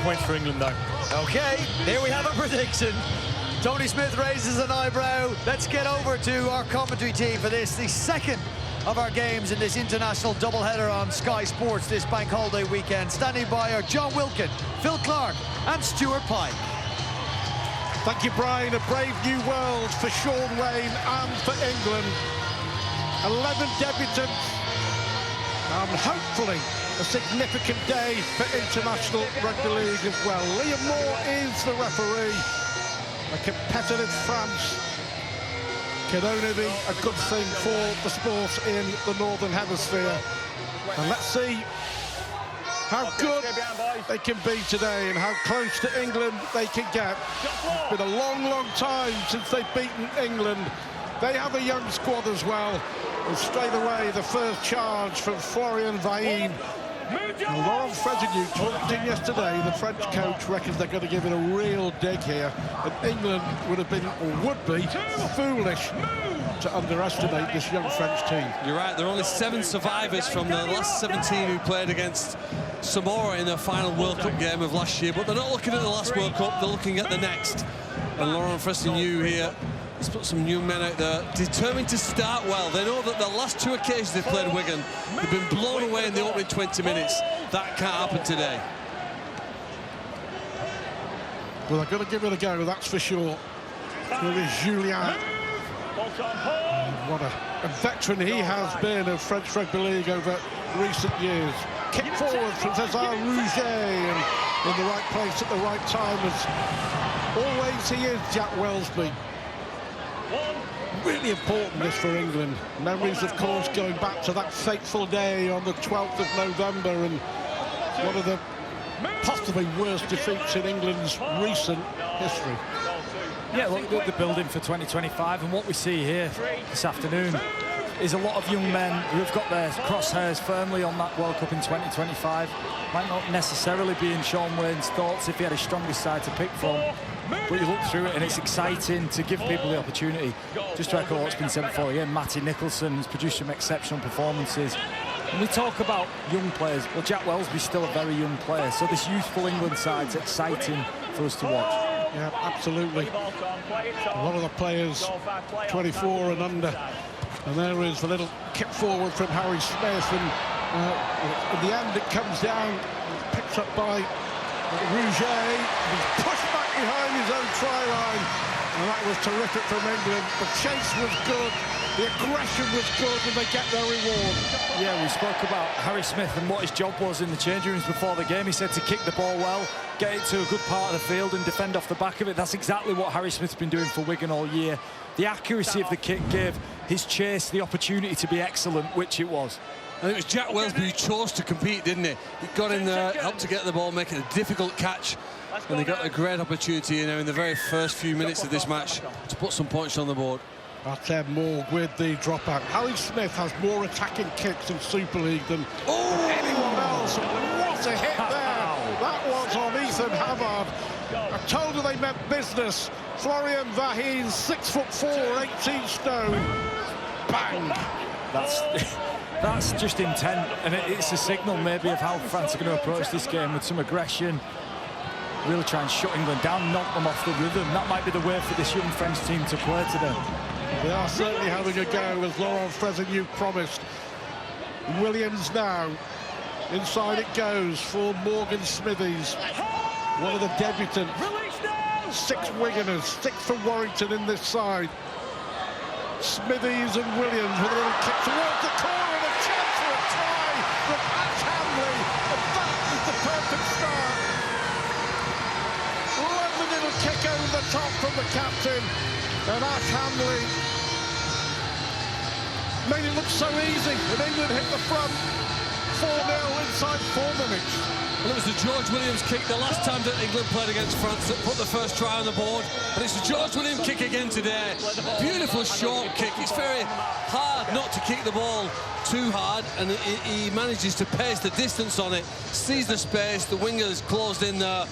points for England, though. OK, here we have a prediction. Tony Smith raises an eyebrow. Let's get over to our commentary team for this, the second of our games in this international doubleheader on Sky Sports this bank holiday weekend. Standing by are John Wilkin, Phil Clark and Stuart Pike. Thank you, Brian. A brave new world for Shaun Wane and for England. 11 debutants and hopefully a significant day for International Rugby League as well. Liam Moore is the referee. A competitive France can only be a good thing for the sport in the Northern Hemisphere. And let's see how good they can be today and how close to England they can get. It's been a long, long time since they've beaten England. They have a young squad as well. And straight away, the first charge from Florian Vahine. Laurent Fresneau talked in yesterday. The French coach reckons they're going to give it a real dig here. And England would have been, or would be, foolish to underestimate this young French team. You're right, there are only 7 survivors from the last 17 who played against Samoa in their final World Cup game of last year, but they're not looking at the last World Cup, they're looking at the next. And Laurent Fresneau here has put some new men out there, determined to start well. They know that the last 2 occasions they've played Wigan, they've been blown away in the opening 20 minutes. That can't happen today. Well, they're going to give it a go, that's for sure. Here is Julien. What a veteran he has been of French Rugby League over recent years. Kick forward from César Rouget, and in the right place at the right time, as always he is, Jack Welsby. Really important this for England. Memories, of course, going back to that fateful day on the 12th of November, and one of the possibly worst defeats in England's recent history. Yeah, look, the building for 2025, and what we see here this afternoon is a lot of young men who have got their crosshairs firmly on that World Cup in 2025. Might not necessarily be in Shaun Wane's thoughts if he had a strongest side to pick from, but you look through it and it's exciting to give people the opportunity. Just to echo what's been said before, again, Matty Nicholson has produced some exceptional performances. When we talk about young players, well, Jack Welsby's still a very young player, so this youthful England side's exciting for us to watch. Yeah, absolutely. A lot of the players 24 and under. And there is the little kick forward from Harry Smith, and in the end it comes down, picked up by Rouget. He's pushed back behind his own try line, and that was terrific from England. The chase was good, the aggression was good, and they get their reward. Yeah, we spoke about Harry Smith and what his job was in the changing rooms before the game. He said to kick the ball well, get it to a good part of the field and defend off the back of it. That's exactly what Harry Smith's been doing for Wigan all year. The accuracy of the kick gave his chase the opportunity to be excellent, which it was. And it was Jack Welsby who chose to compete, didn't he? He got in there, helped to get the ball, making a difficult catch, and they got a great opportunity in the very first few minutes of this match to put some points on the board. That's Ed Moore with the dropout. Harry Smith has more attacking kicks in Super League than anyone else. What a hit there! That was on Ethan Havard. I told you they meant business. Florian Vahine, 6'4", 18 stone. Bang! That's just intent, and it's a signal maybe of how France are going to approach this game with some aggression. Really try and shut England down, knock them off the rhythm. That might be the way for this young French team to play today. They are certainly having a go, as Laurent Fresneau promised. Williams now. Inside it goes for Morgan Smithies. One of the debutants. 6 Wiganers, 6 for Warrington in this side. Smithies and Williams with a little kick towards the corner, and a chance for a try from Ash Handley. And that is the perfect start. Lovely little kick over the top from the captain. And Ash Handley made it look so easy, and England hit the front 4-0 inside 4 minutes. Well, it was the George Williams kick the last time that England played against France that put the first try on the board, and it's the George Williams kick again today. Beautiful short kick. It's very hard not to kick the ball too hard, and he manages to pace the distance on it, sees the space, the wingers closed in there.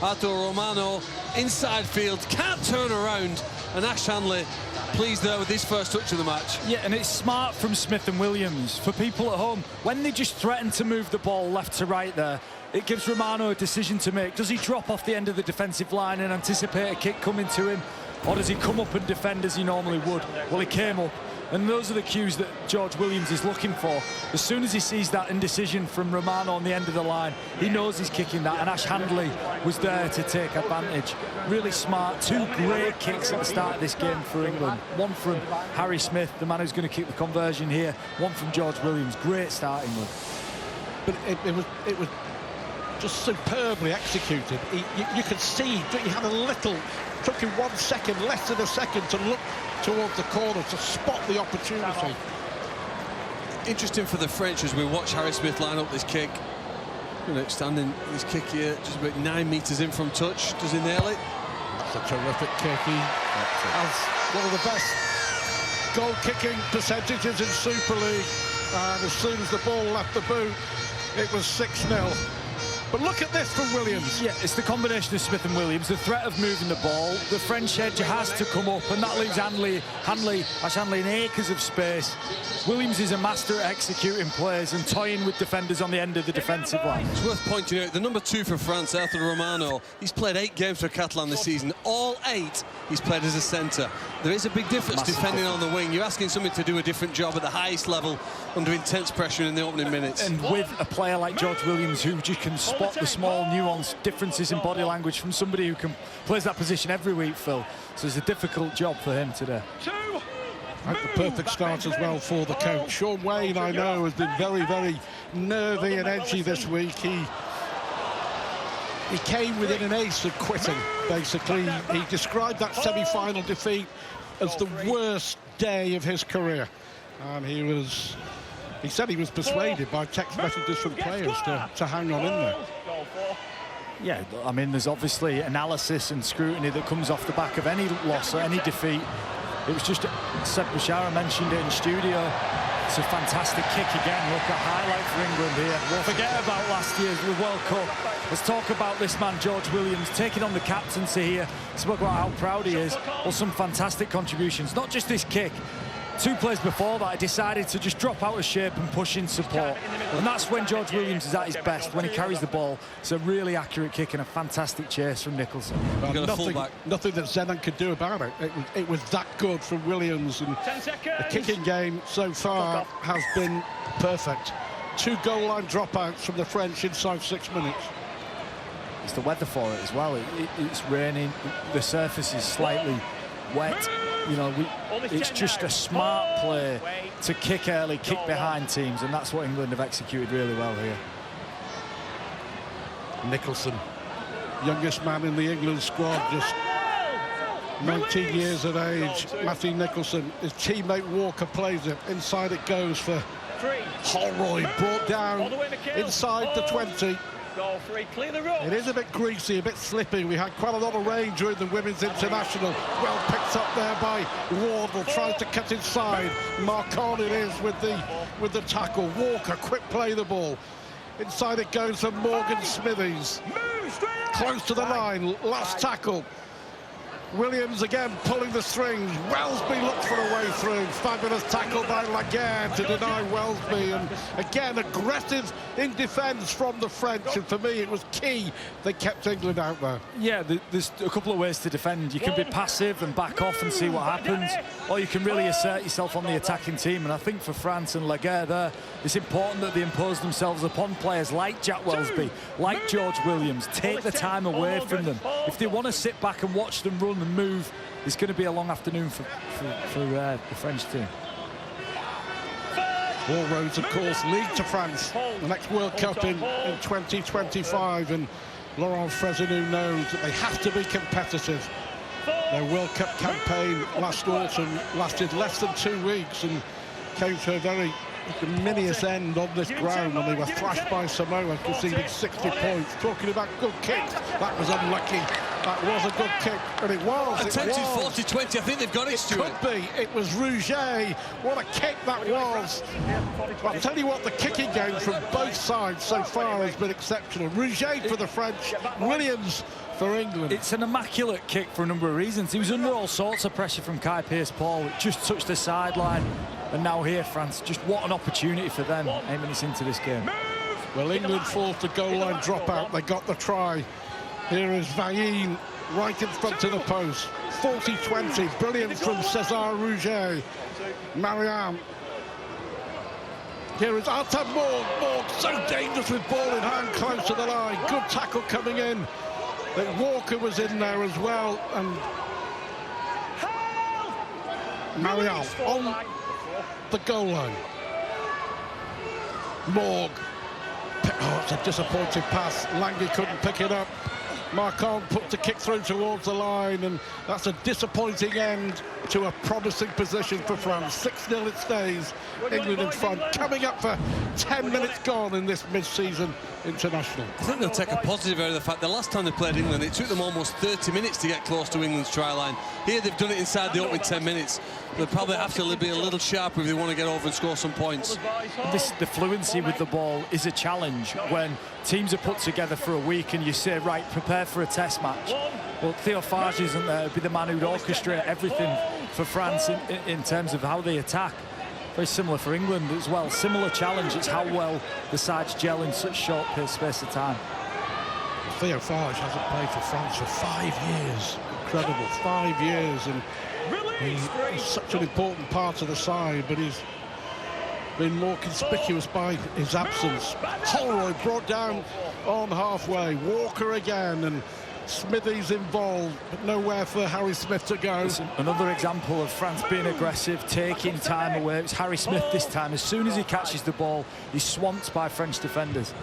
Artur Romano inside field, can't turn around, And Ash Handley pleased there with his first touch of the match. Yeah, and it's smart from Smith and Williams. For people at home, when they just threaten to move the ball left to right there, it gives Romano a decision to make. Does he drop off the end of the defensive line and anticipate a kick coming to him? Or does he come up and defend as he normally would? Well, he came up. And those are the cues that George Williams is looking for. As soon as he sees that indecision from Romano on the end of the line, he knows he's kicking that, and Ash Handley was there to take advantage. Really smart. Two great kicks at the start of this game for England. One from Harry Smith, the man who's going to kick the conversion here. One from George Williams. Great start, England. But it was just superbly executed. You could see that he had a little, took him 1 second, less than a second to look towards the corner to spot the opportunity. Interesting for the French as we watch Harry Smith line up this kick. Standing his kick here, just about 9 metres in from touch. Does he nail it? That's a terrific kick. He has one of the best goal-kicking percentages in Super League. And as soon as the ball left the boot, it was 6-0. But look at this from Williams. Yeah, it's the combination of Smith and Williams, the threat of moving the ball. The French edge has to come up, and that leaves Ash Handley in acres of space. Williams is a master at executing plays and toying with defenders on the end of the defensive line. It's worth pointing out, the number 2 for France, Arthur Romano, he's played 8 games for Catalan this season. All 8 he's played as a centre. There is a big difference defending on the wing. You're asking somebody to do a different job at the highest level under intense pressure in the opening minutes. And with a player like George Williams, who just can spot the small nuanced differences in body language from somebody who plays that position every week, Phil. So it's a difficult job for him today. And the perfect start as well for the coach. Shaun Wane, I know, has been very, very nervy and edgy this week. He came within an ace of quitting, basically. He described that semi-final defeat as the worst day of his career. And he said he was persuaded by text messages from players to hang on in there. Yeah, I mean, there's obviously analysis and scrutiny that comes off the back of any loss or any defeat. It was just, Seb Bashara mentioned it in studio. It's a fantastic kick again. Look, a highlight for England here. We'll forget about last year's World Cup. Let's talk about this man, George Williams, taking on the captaincy here. Spoke about how proud he is. Well, some fantastic contributions. Not just this kick. 2 plays before that, he decided to just drop out of shape and push in support. And that's when George Williams is at his best, when he carries the ball. It's a really accurate kick and a fantastic chase from Nicholson. Well, nothing that Zenon could do about it. It was that good from Williams. And the kicking game so far has been perfect. 2 goal line dropouts from the French inside 6 minutes. It's the weather for it as well. It's raining. The surface is slightly wet. You know, it's just a smart play to kick early, kick behind teams, and that's what England have executed really well here. Nicholson, youngest man in the England squad, just 19 years of age. Matthew Nicholson, his teammate Walker plays it. Inside it goes for Holroyd, brought down inside the 20. Goal 3, clear the road. It is a bit greasy, a bit slippy. We had quite a lot of rain during the Women's International. Well picked up there by Wardle, tries to cut inside. Marcon it is with the tackle. Walker, quick play the ball. Inside it goes for Morgan Smithies. Close to the line, last tackle. Williams again pulling the strings. Welsby looks for a way through. Fabulous tackle by Laguerre to deny Welsby. And again, aggressive in defence from the French. And for me, it was key they kept England out there. Yeah, there's a couple of ways to defend. You can be passive and back off and see what happens, or you can really assert yourself on the attacking team. And I think for France and Laguerre there, it's important that they impose themselves upon players like Jack Welsby, like George Williams. Take the time away from them. If they want to sit back and watch them run and move, it's going to be a long afternoon for the French team. All roads, of course, lead to France. The next World Cup in 2025, and Laurent Fresneau knows that they have to be competitive. Their World Cup campaign last autumn lasted less than 2 weeks and came to a very ignominious end on this ground when they were thrashed by Samoa, conceding 60 points. Talking about good kicks, that was unlucky. That was a good kick, and it was. Attempted 40-20. I think they've got it, Stuart. Could be. It was Rouget. What a kick that was. I'll tell you what, the kicking game from both sides so far has been exceptional. Rouget for the French, Williams for England. It's an immaculate kick for a number of reasons. He was under all sorts of pressure from Kai Pearce-Paul. It just touched the sideline. And now here, France, just what an opportunity for them aiming us into this game. Well, England forced a goal line dropout. They got the try. Here is Vailline right in front of the post. 40-20. Brilliant from César Rouget. Marianne. Here is Artem Morg. Morg so dangerous with ball in hand, close to the line. Good tackle coming in. But Walker was in there as well. And Marianne on the goal line. Morg. Oh, it's a disappointing pass. Lange couldn't pick it up. Marcon put the kick through towards the line, and that's a disappointing end to a promising position for France. 6-0 it stays. England in front, coming up for 10 minutes gone in this mid-season international. I think they'll take a positive out of the fact the last time they played England, it took them almost 30 minutes to get close to England's try line. Here they've done it inside the opening 10 minutes. They'll probably have to be a little sharper if they want to get over and score some points. The fluency with the ball is a challenge when teams are put together for a week and you say, right, prepare for a test match. Well, Théophage isn't there to be the man who'd orchestrate everything for France in terms of how they attack. Very similar for England as well. Similar challenge. It's how well the sides gel in such short space of time. Théophage hasn't played for France for 5 years. Incredible, 5 years, and he's such an important part of the side, but he's been more conspicuous by his absence. Holroyd brought down on halfway. Walker again, and Smithies involved, but nowhere for Harry Smith to go. Listen, another example of France being aggressive, taking time away. It's Harry Smith this time. As soon as he catches the ball, he's swamped by French defenders.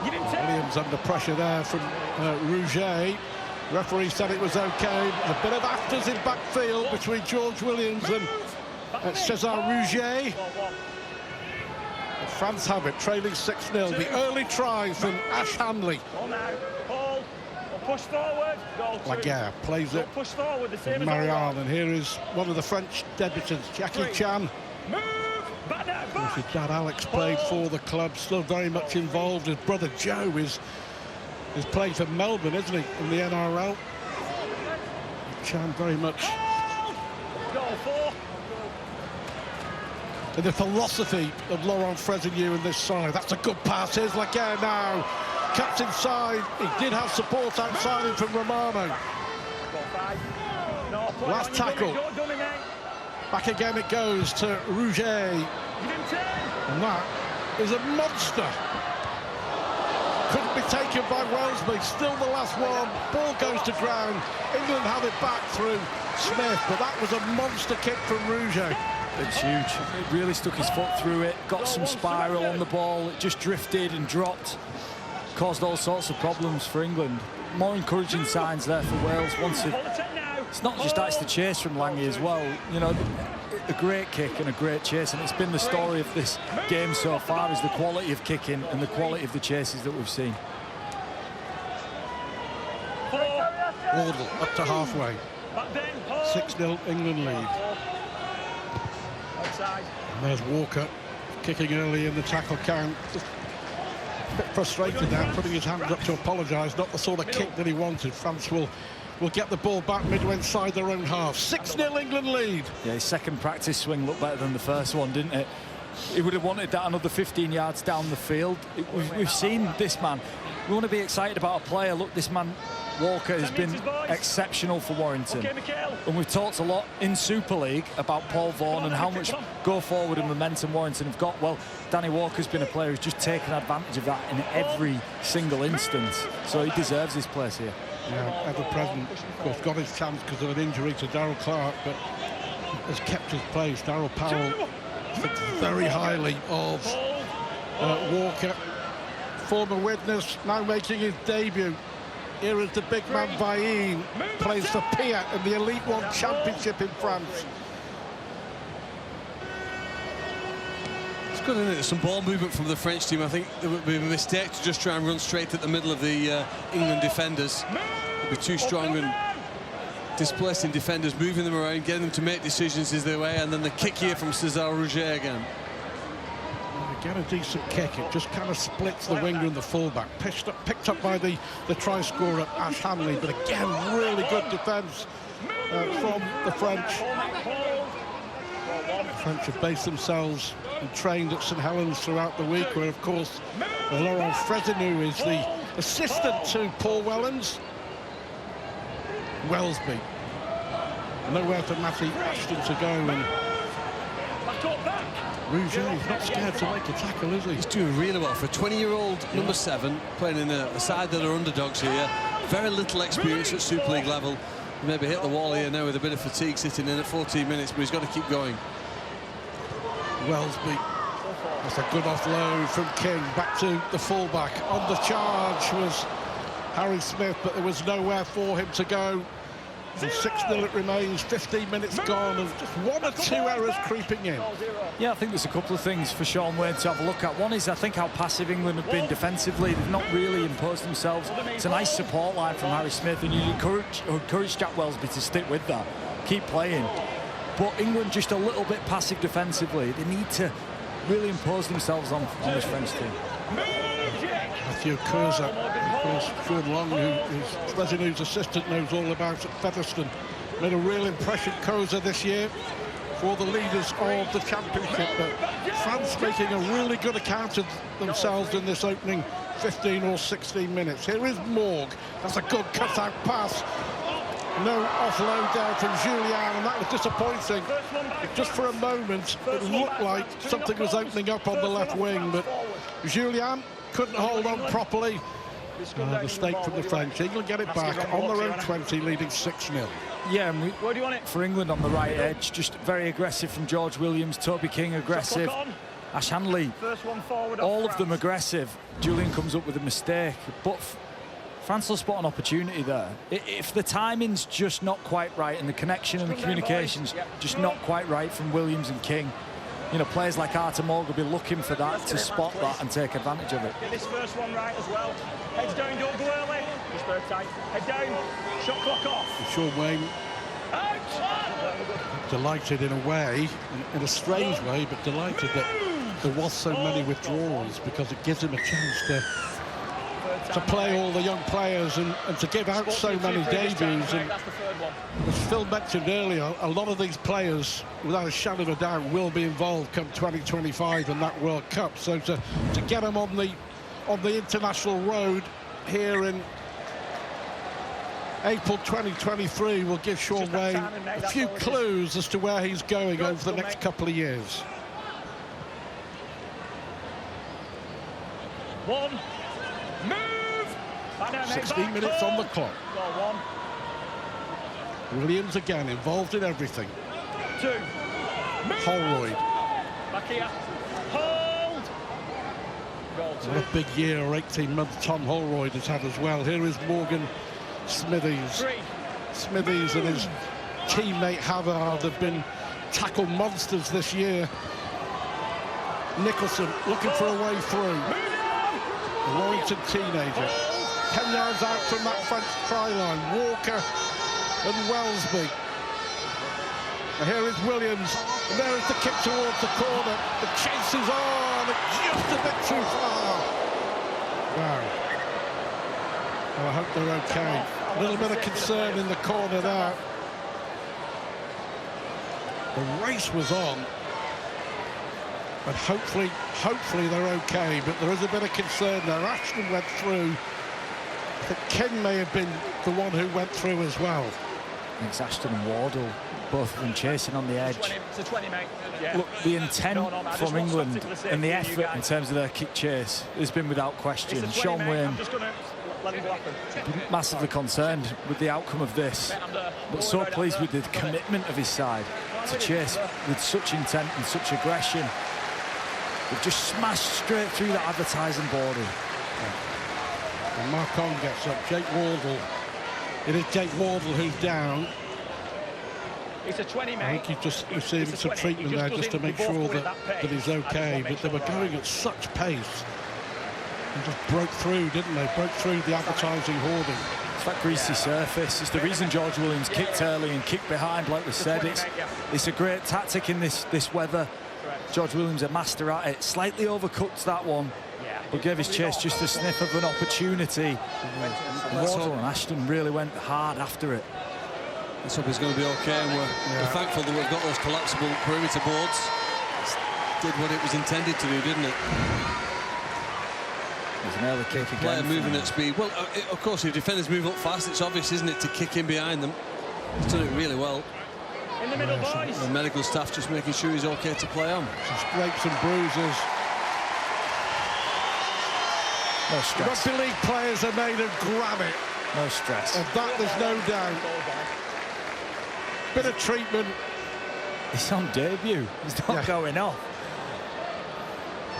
Williams under pressure there from Rouget. Referee said it was okay. A bit of afters in backfield between George Williams and César Rouget. France have it, trailing 6-0. The early try from Ash Hanley. Push forward. Laguerre plays it. Push forward. The same Marianne, and here is one of the French debutants, Jackie Chan. His dad Alex played for the club, still very much involved. His brother Joe is playing for Melbourne, isn't he, in the NRL? Chan very much in the philosophy of Laurent Fresnier in this side. That's a good pass. Here's Laguerre now. Cuts inside. He did have support outside him from Romano. Last tackle. Back again it goes to Rouget. And that is a monster. Couldn't be taken by Wellesby. Still the last one. Ball goes to ground. England have it back through Smith, but that was a monster kick from Rouget. It's huge. It really stuck his foot through it. Got some spiral on the ball. It just drifted and dropped. Caused all sorts of problems for England. More encouraging signs there for Wales. It's not just that, it's the chase from Lange as well. You know, a great kick and a great chase, and it's been the story of this game so far, is the quality of kicking and the quality of the chases that we've seen. Wardle up to halfway. 6-0 England lead. And there's Walker kicking early in the tackle count. A bit frustrated now, putting his hands up to apologise. Not the sort of kick that he wanted. France will get the ball back midway inside their own half. 6-0 England lead. Yeah, his second practice swing looked better than the first one, didn't it? He would have wanted that another 15 yards down the field. We've seen this man. We want to be excited about a player. Look, this man Walker has been exceptional for Warrington. And we've talked a lot in Super League about Paul Vaughan and how much go forward and momentum Warrington have got. Well, Danny Walker's been a player who's just taken advantage of that in every single instance. So he deserves his place here. Yeah, ever present. Of course, got his chance because of an injury to Darrell Clarke, but has kept his place. Darrell Powell thinks very highly of Walker. Former witness, now making his debut. Here is the big man Vailline, plays for Pia in the Elite One Championship in France. It's good, isn't it? There's some ball movement from the French team. I think there would be a mistake to just try and run straight at the middle of the England defenders. be too strong and displacing defenders, moving them around, getting them to make decisions is their way. And then the kick here from Cesar Roger again. Get a decent kick. It just kind of splits the winger and the fullback. Picked up by the try scorer Ash Hanley, but again, really good defence from the French. The French have based themselves and trained at St Helens throughout the week, where, of course, Laurent Fresinu is the assistant to Paul Wellens. Wellsby. Nowhere for Matty Ashton to go, and Rouget is not scared to make a tackle, is he? He's doing really well for a 20-year-old number 7, playing in a side that are underdogs here. Very little experience at Super League level. Maybe hit the wall here now with a bit of fatigue sitting in at 14 minutes, but he's got to keep going. Wellsby. That's a good offload from King. Back to the fullback. On the charge was Harry Smith, but there was nowhere for him to go. And 6-0 it remains, 15 minutes gone, and just 1 or 2 errors creeping in. Yeah, I think there's a couple of things for Shaun Wane to have a look at. One is, I think, how passive England have been defensively. They've not really imposed themselves. It's a nice support line from Harry Smith, and you encourage Jack Wellsby to stick with that, keep playing. But England just a little bit passive defensively. They need to really impose themselves on this French team. Mathieu Kurza, of course, Sean Long, who's Fresinu's assistant, knows all about at Featherstone. Made a real impression, Kurza, this year for the leaders of the championship. But France making a really good account of themselves in this opening 15 or 16 minutes. Here is Morg. That's a good cut-out pass. No offload down from Julian, and that was disappointing. Just for a moment, it looked like something was opening up on the left wing, but Julian couldn't hold on properly. Mistake from the French. England get it back on their own 20, leading 6-0. Yeah, and for England on the right edge, just very aggressive from George Williams, Toby King aggressive, Ash Hanley, all of them aggressive. Julian comes up with a mistake, but France will spot an opportunity there. If the timing's just not quite right and the connection and the communication's just not quite right from Williams and King, you know, players like Artur Morg will be looking for that to spot that and take advantage of it. Get this first one right as well. Heads down, don't go early. Just third tight. Head down. Shot clock off. Shaun Wane delighted in a way, in a strange way, but delighted that there was so many withdrawals, because it gives him a chance to play all the young players and to give out so many debuts. And as Phil mentioned earlier, a lot of these players, without a shadow of a doubt, will be involved come 2025 in that World Cup. So to get them on the international road here in April 2023 will give Shaun Wane a few clues as to where he's going over the next couple of years. One. Move! 16 minutes on the clock. Williams again involved in everything. 2. Holroyd. Back here. Hold! Goal 2. What a big year or 18 months Tom Holroyd has had as well. Here is Morgan Smithies. 3. Smithies and his teammate Havard have been tackle monsters this year. Nicholson looking for a way through. The Warrington teenager. 10 yards out from that French try line. Walker and Wellsby. And here is Williams. And there is the kick towards the corner. The chase is on. Just a bit too far. Wow. Well, I hope they're okay. A little bit of concern in the corner there. The race was on. But hopefully they're okay. But there is a bit of concern there. Ashton went through. I think King may have been the one who went through as well. It's Ashton and Wardle, both of them chasing on the edge. It's a 20, mate. Yeah. Look, the intent from England and the effort in terms of their kick chase has been without question. Shaun Wane massively concerned with the outcome of this, but so pleased with the commitment of his side to chase with such intent and such aggression. They've just smashed straight through that advertising border. And Marcon gets up. Jake Wardle. It is Jake Wardle who's down. It's a 20, mate. I think he's just receiving some treatment there just to make sure that he's okay. But they were going at such pace and just broke through, didn't they? Broke through the advertising hoarding. It's that greasy surface. It's the reason George Williams kicked early and kicked behind, like we said. It's a great tactic in this weather. George Williams, a master at it. Slightly overcooked that one, but gave his chase just a sniff of an opportunity. Wardle and Ashton really went hard after it. Let's hope he's going to be okay, and we're thankful that we've got those collapsible perimeter boards. It did what it was intended to do, didn't it? There's an early kick again. Player moving at speed. Well, of course, if defenders move up fast, it's obvious, isn't it, to kick in behind them. He's done it really well. In the middle, boys. The medical staff just making sure he's okay to play on. Some scrapes and bruises. No stress. Rugby league players are made of granite. No stress. Of that, there's no doubt. Bit of treatment. He's on debut. He's not going off.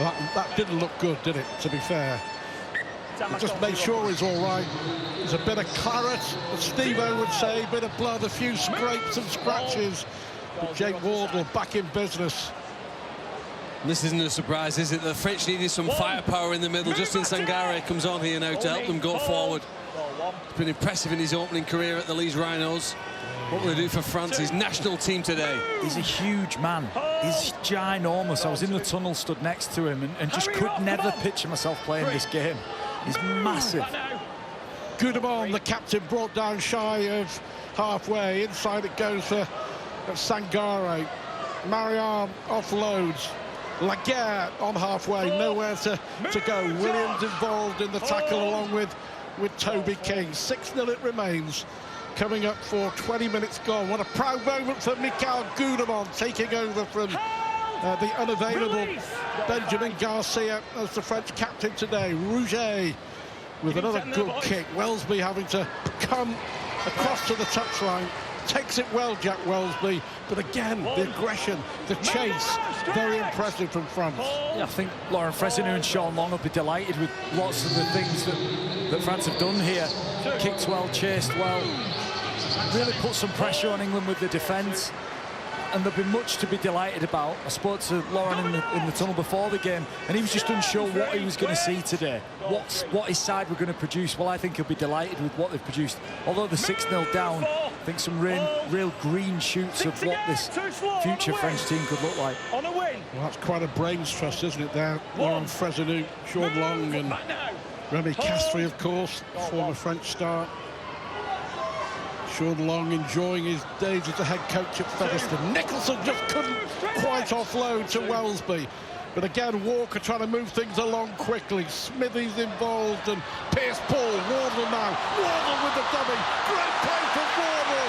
That didn't look good, did it, to be fair? Just make sure he's all right. There's a bit of claret, as Steve-O would say, a bit of blood, a few scrapes and scratches. But Jake Wardle back in business. This isn't a surprise, is it? The French needed some firepower in the middle. Justin Sangare comes on here now to help them go forward. It's been impressive in his opening career at the Leeds Rhinos. What will they do for France's national team today? He's a huge man. He's ginormous. I was in the tunnel, stood next to him, and just could never picture myself playing this game. He's massive. Goudemont, the captain, brought down shy of halfway. Inside it goes for Sangare. Marianne offloads. Laguerre on halfway, nowhere to go. Williams involved in the tackle along with Toby King. 6-0 it remains. Coming up for 20 minutes gone. What a proud moment for Mikhail Goudemont, taking over from the unavailable Benjamin Garcia as the French captain today. Rouget with another good kick. Welsby having to come across to the touchline. Takes it well, Jack Welsby, but again, the aggression, the chase, very impressive from France. Yeah, I think Laurent Fresneau and Sean Long will be delighted with lots of the things that France have done here. Kicked well, chased well, really put some pressure on England with the defence, and there'll be much to be delighted about. I spoke to Lauren in the tunnel before the game, and he was just unsure what he was going to see today, what his side were going to produce. Well, I think he'll be delighted with what they've produced. Although they're 6-0 down, I think some real green shoots of what this future French team could look like. On a win. Well, that's quite a brains trust, isn't it, there? Laurent Fresneau, Sean Long and Remy Castries, of course, former French star. Sean Long enjoying his days as a head coach at Featherstone. Nicholson just couldn't quite offload to Welsby. But again, Walker trying to move things along quickly. Smithies involved and Pierce-Paul. Wardle now. Wardle with the dummy. Great play from Wardle.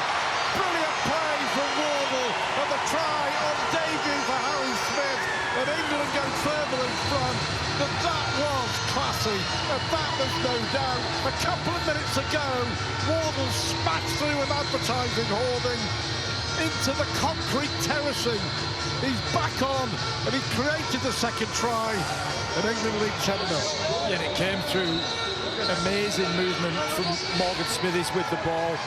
Brilliant play from Wardle. And the try on debut for Harry Smith. And England go further in front. But that was classy. And that, there's no doubt. A couple of minutes ago, Wardle smashed through an advertising hoarding into the concrete terracing. He's back on, and he created the second try, and England lead 10-0. Yeah, and it came through amazing movement from Morgan Smithies with the ball.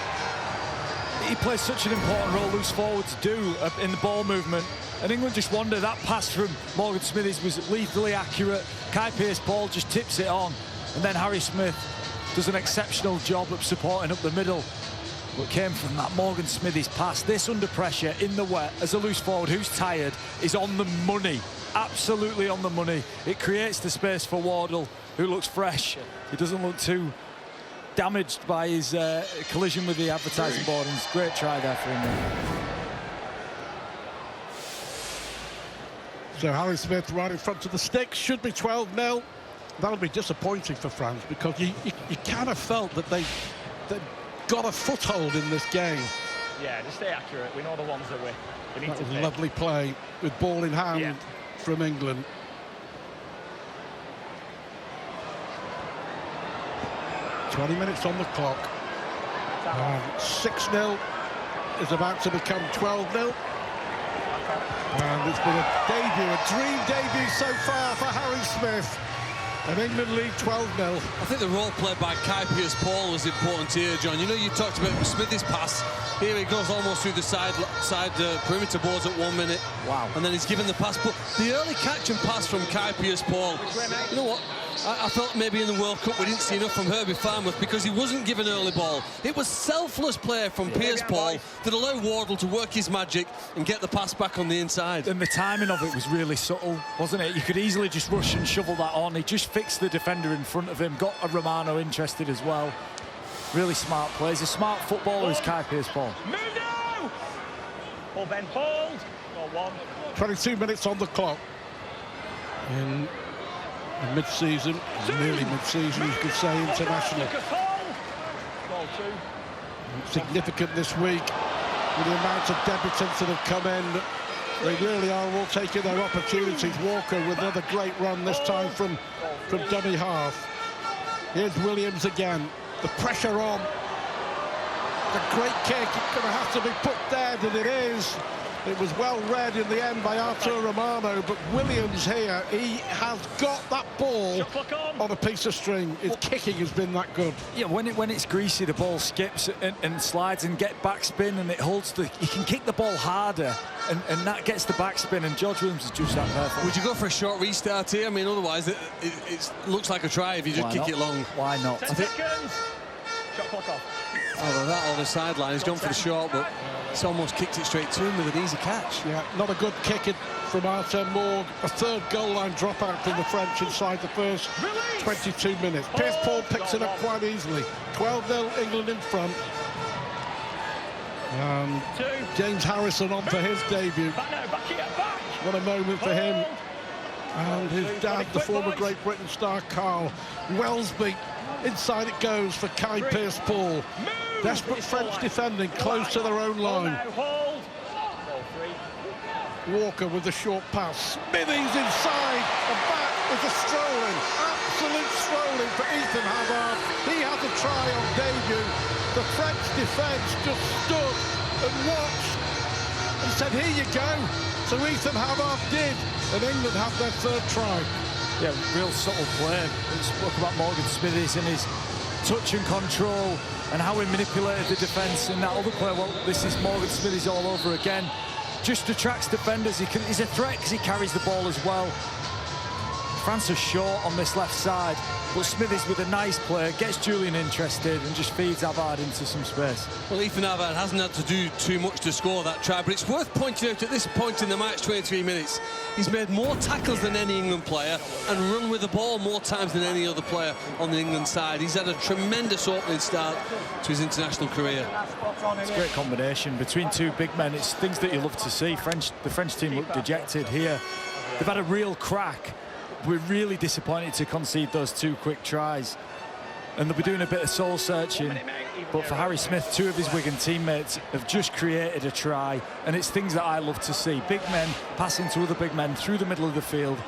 He plays such an important role, loose forwards do, in the ball movement. And England just wonder, that pass from Morgan Smithies was lethally accurate. Kai Pierce-Paul just tips it on, and then Harry Smith does an exceptional job of supporting up the middle. What came from that Morgan Smithies pass, this under pressure in the wet as a loose forward who's tired, is on the money, absolutely on the money. It creates the space for Wardle, who looks fresh. He doesn't look too damaged by his collision with the advertising board, and it's a great try there for him. So Harry Smith right in front of the sticks, should be 12-0. That'll be disappointing for France, because you kind of felt that they got a foothold in this game. Yeah, just stay accurate. We know the ones that we need That to was pick. lovely play with ball in hand from England. "20 minutes on the clock. 6-0 is about to become 12-0. And it's been a debut, a dream debut so far for Harry Smith. And England lead 12-0. I think the role played by Kai Pierce-Paul was important here, John. You know, you talked about Smithy's pass. Here he goes almost through the side perimeter boards at 1 minute. Wow. And then he's given the pass. But the early catch and pass from Kai Pierce-Paul, you know what? I felt maybe in the World Cup we didn't see enough from Herbie Farnworth because he wasn't given early ball. It was selfless play from Piers Paul that allowed Wardle to work his magic and get the pass back on the inside. And the timing of it was really subtle, wasn't it? You could easily just rush and shovel that on. He just fixed the defender in front of him, got a Romano interested as well. Really smart play. He's a smart footballer, is Kai Pearce-Paul. Move now! Hold, Ben, hold. Go on. 22 minutes on the clock. In mid-season, nearly mid-season, you could say, international. Significant this week with the amount of debutants that have come in. They really are all taking their opportunities. Walker with another great run, this time from dummy half. Here's Williams again. The pressure on. The great kick. It's going to have to be put dead, and it is. It was well read in the end by Artur Romano, but Williams here, he has got that ball on a piece of string. His kicking has been that good. Yeah, when it's greasy, the ball skips and slides and get backspin, and it holds the. You can kick the ball harder, and that gets the backspin. And George Williams is just that perfect. Would you go for a short restart here? I mean, otherwise it looks like a try if you just kick it long. Why not? 10 seconds. Shot clock off. Oh, that on the sideline. He's gone for the short, but it's almost kicked it straight to him with an easy catch. Yeah, not a good kick from Artem Morg. A third goal line dropout from the French inside the first 22 minutes. Pearce-Paul picks it up quite easily. 12-0 England in front. James Harrison on for his debut. What a moment for him. And his dad, the former Great Britain star, Carl Wellesby. Inside it goes for Kai Pearce-Paul. Desperate French defending close to their own line. Walker with the short pass. Smithies inside. And back is a strolling. Absolute strolling for Ethan Havard. He has a try on debut. The French defence just stood and watched and said, here you go. So Ethan Havard did. And England have their third try. Yeah, real subtle play. We spoke about Morgan Smithies and his touch and control and how he manipulated the defence in that other play. Well, this is Morgan Smithies all over again. Just attracts defenders. He's a threat because he carries the ball as well. France are short on this left side, but Smithies with a nice play gets Julian interested and just feeds Havard into some space. Well, Ethan Havard hasn't had to do too much to score that try, but it's worth pointing out at this point in the match, 23 minutes, he's made more tackles than any England player and run with the ball more times than any other player on the England side. He's had a tremendous opening start to his international career. It's a great combination between two big men. It's things that you love to see. The French team look dejected here. They've had a real crack. We're really disappointed to concede those two quick tries, and they'll be doing a bit of soul searching. But for Harry Smith, two of his Wigan teammates have just created a try, and it's things that I love to see. Big men passing to other big men through the middle of the field,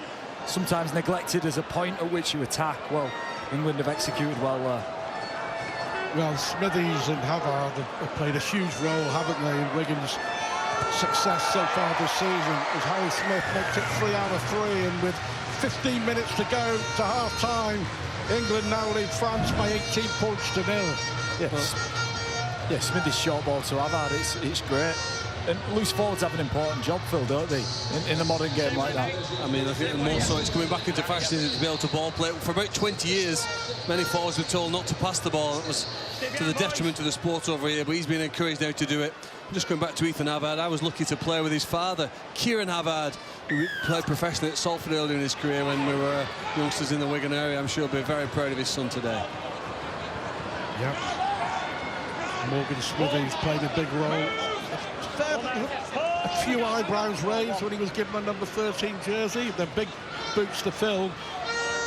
sometimes neglected as a point at which you attack. Well, England have executed well there. Well, Smithies and Havard have played a huge role, haven't they, in Wigan's success so far this season, as Harry Smith makes it 3 out of 3, and with 15 minutes to go to half-time, England now lead France by 18 points to 0. Yes. Yeah, Smithies short ball to Havard, it's great. And loose forwards have an important job, Phil, don't they, in a modern game like that? I mean, I think more so it's coming back into fashion to be able to ball play. For about 20 years, many forwards were told not to pass the ball. It was to the detriment of the sport over here, but he's been encouraged now to do it. Just going back to Ethan Havard, I was lucky to play with his father, Kieran Havard, who played professionally at Salford earlier in his career when we were youngsters in the Wigan area. I'm sure he'll be very proud of his son today. Yep. Morgan Smithies played a big role. A few eyebrows raised when he was given a number 13 jersey. They're big boots to fill,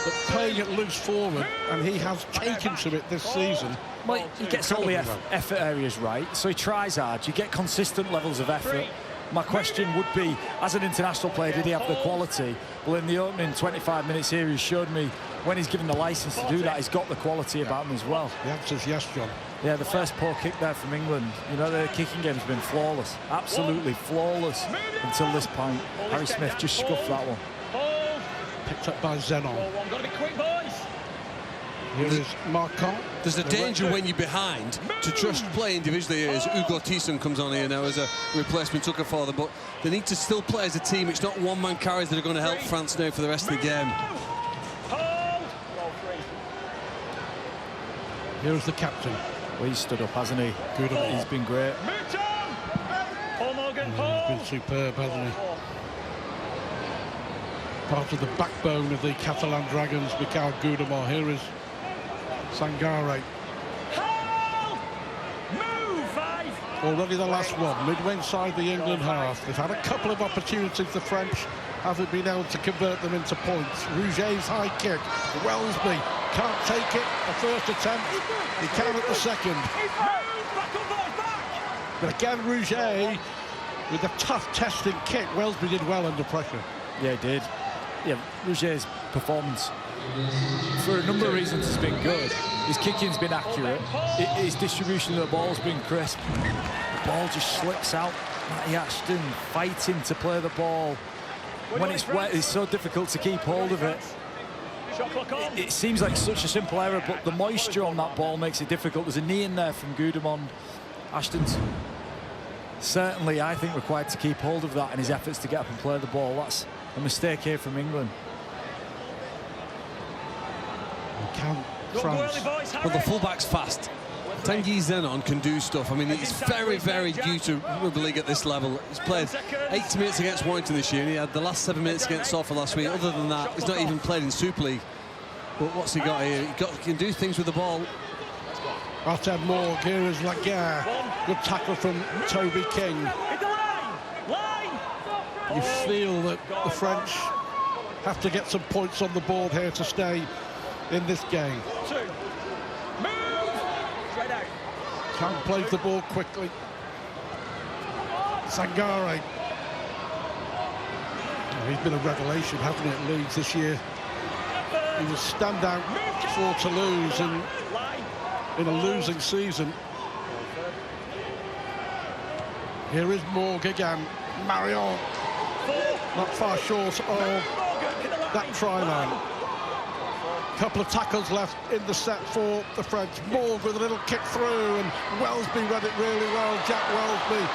but playing at loose forward, and he has taken to it this season. Well, he gets all the effort areas right, so he tries hard. You get consistent levels of effort. My question would be, as an international player, did he have the quality? Well, in the opening 25 minutes here, he showed me when he's given the licence to do that, he's got the quality about him as well. The answer's yes, John. Yeah, the first poor kick there from England. You know, their kicking game's been flawless, absolutely flawless until this point. Harry Smith just scuffed that one. Picked up by Zenon. Got to be quick, boys. Here is Marcon. There's a danger when you're behind to just play individually as Hugo Thiessen comes on here now as a replacement hooker for them, but they need to still play as a team. It's not one-man carries that are going to help France now for the rest of the game. Here's the captain. Well, he's stood up, hasn't he? Good. He's been great. Paul Morgan, He's Paul. been superb, hasn't he? Part of the backbone of the Catalan Dragons, Miquel Goudemont. Here is Sangare. Move, 5. Already the last one, midway inside the England half. They've had a couple of opportunities, the French haven't been able to convert them into points. Rouget's high kick, Welsby can't take it, the first attempt, he can at the second. But again, Rouget with a tough testing kick. Welsby did well under pressure. Yeah, he did. Yeah, Rouget's performance, for a number of reasons, has been good. His kicking's been accurate. His distribution of the ball's been crisp. The ball just slips out. Matty Ashton fighting to play the ball. When it's wet, it's so difficult to keep hold of it. It seems like such a simple error, but the moisture on that ball makes it difficult. There's a knee in there from Goudemont. Ashton's certainly, I think, required to keep hold of that in his efforts to get up and play the ball. That's a mistake here from England. Can France? Well, the fullback's fast. Tanguy Zenon can do stuff. I mean, he's very, very new to rugby league at this level. He's played 80 minutes against Warrington this year, and he had the last 7 minutes against Salford last week. Other than that, he's not even played in Super League. But what's he got here? He can do things with the ball. Artem Morg, here is Laguerre. Good tackle from Toby King. You feel that the French have to get some points on the board here to stay in this game. Can plays the ball quickly. Sangare. He's been a revelation, hasn't he, at Leeds this year? He was standout for Toulouse in a losing season. Here is Morg again. Marion, not far short of that try line. Couple of tackles left in the set for the French. Morg with a little kick through, and Welsby read it really well. Jack Welsby.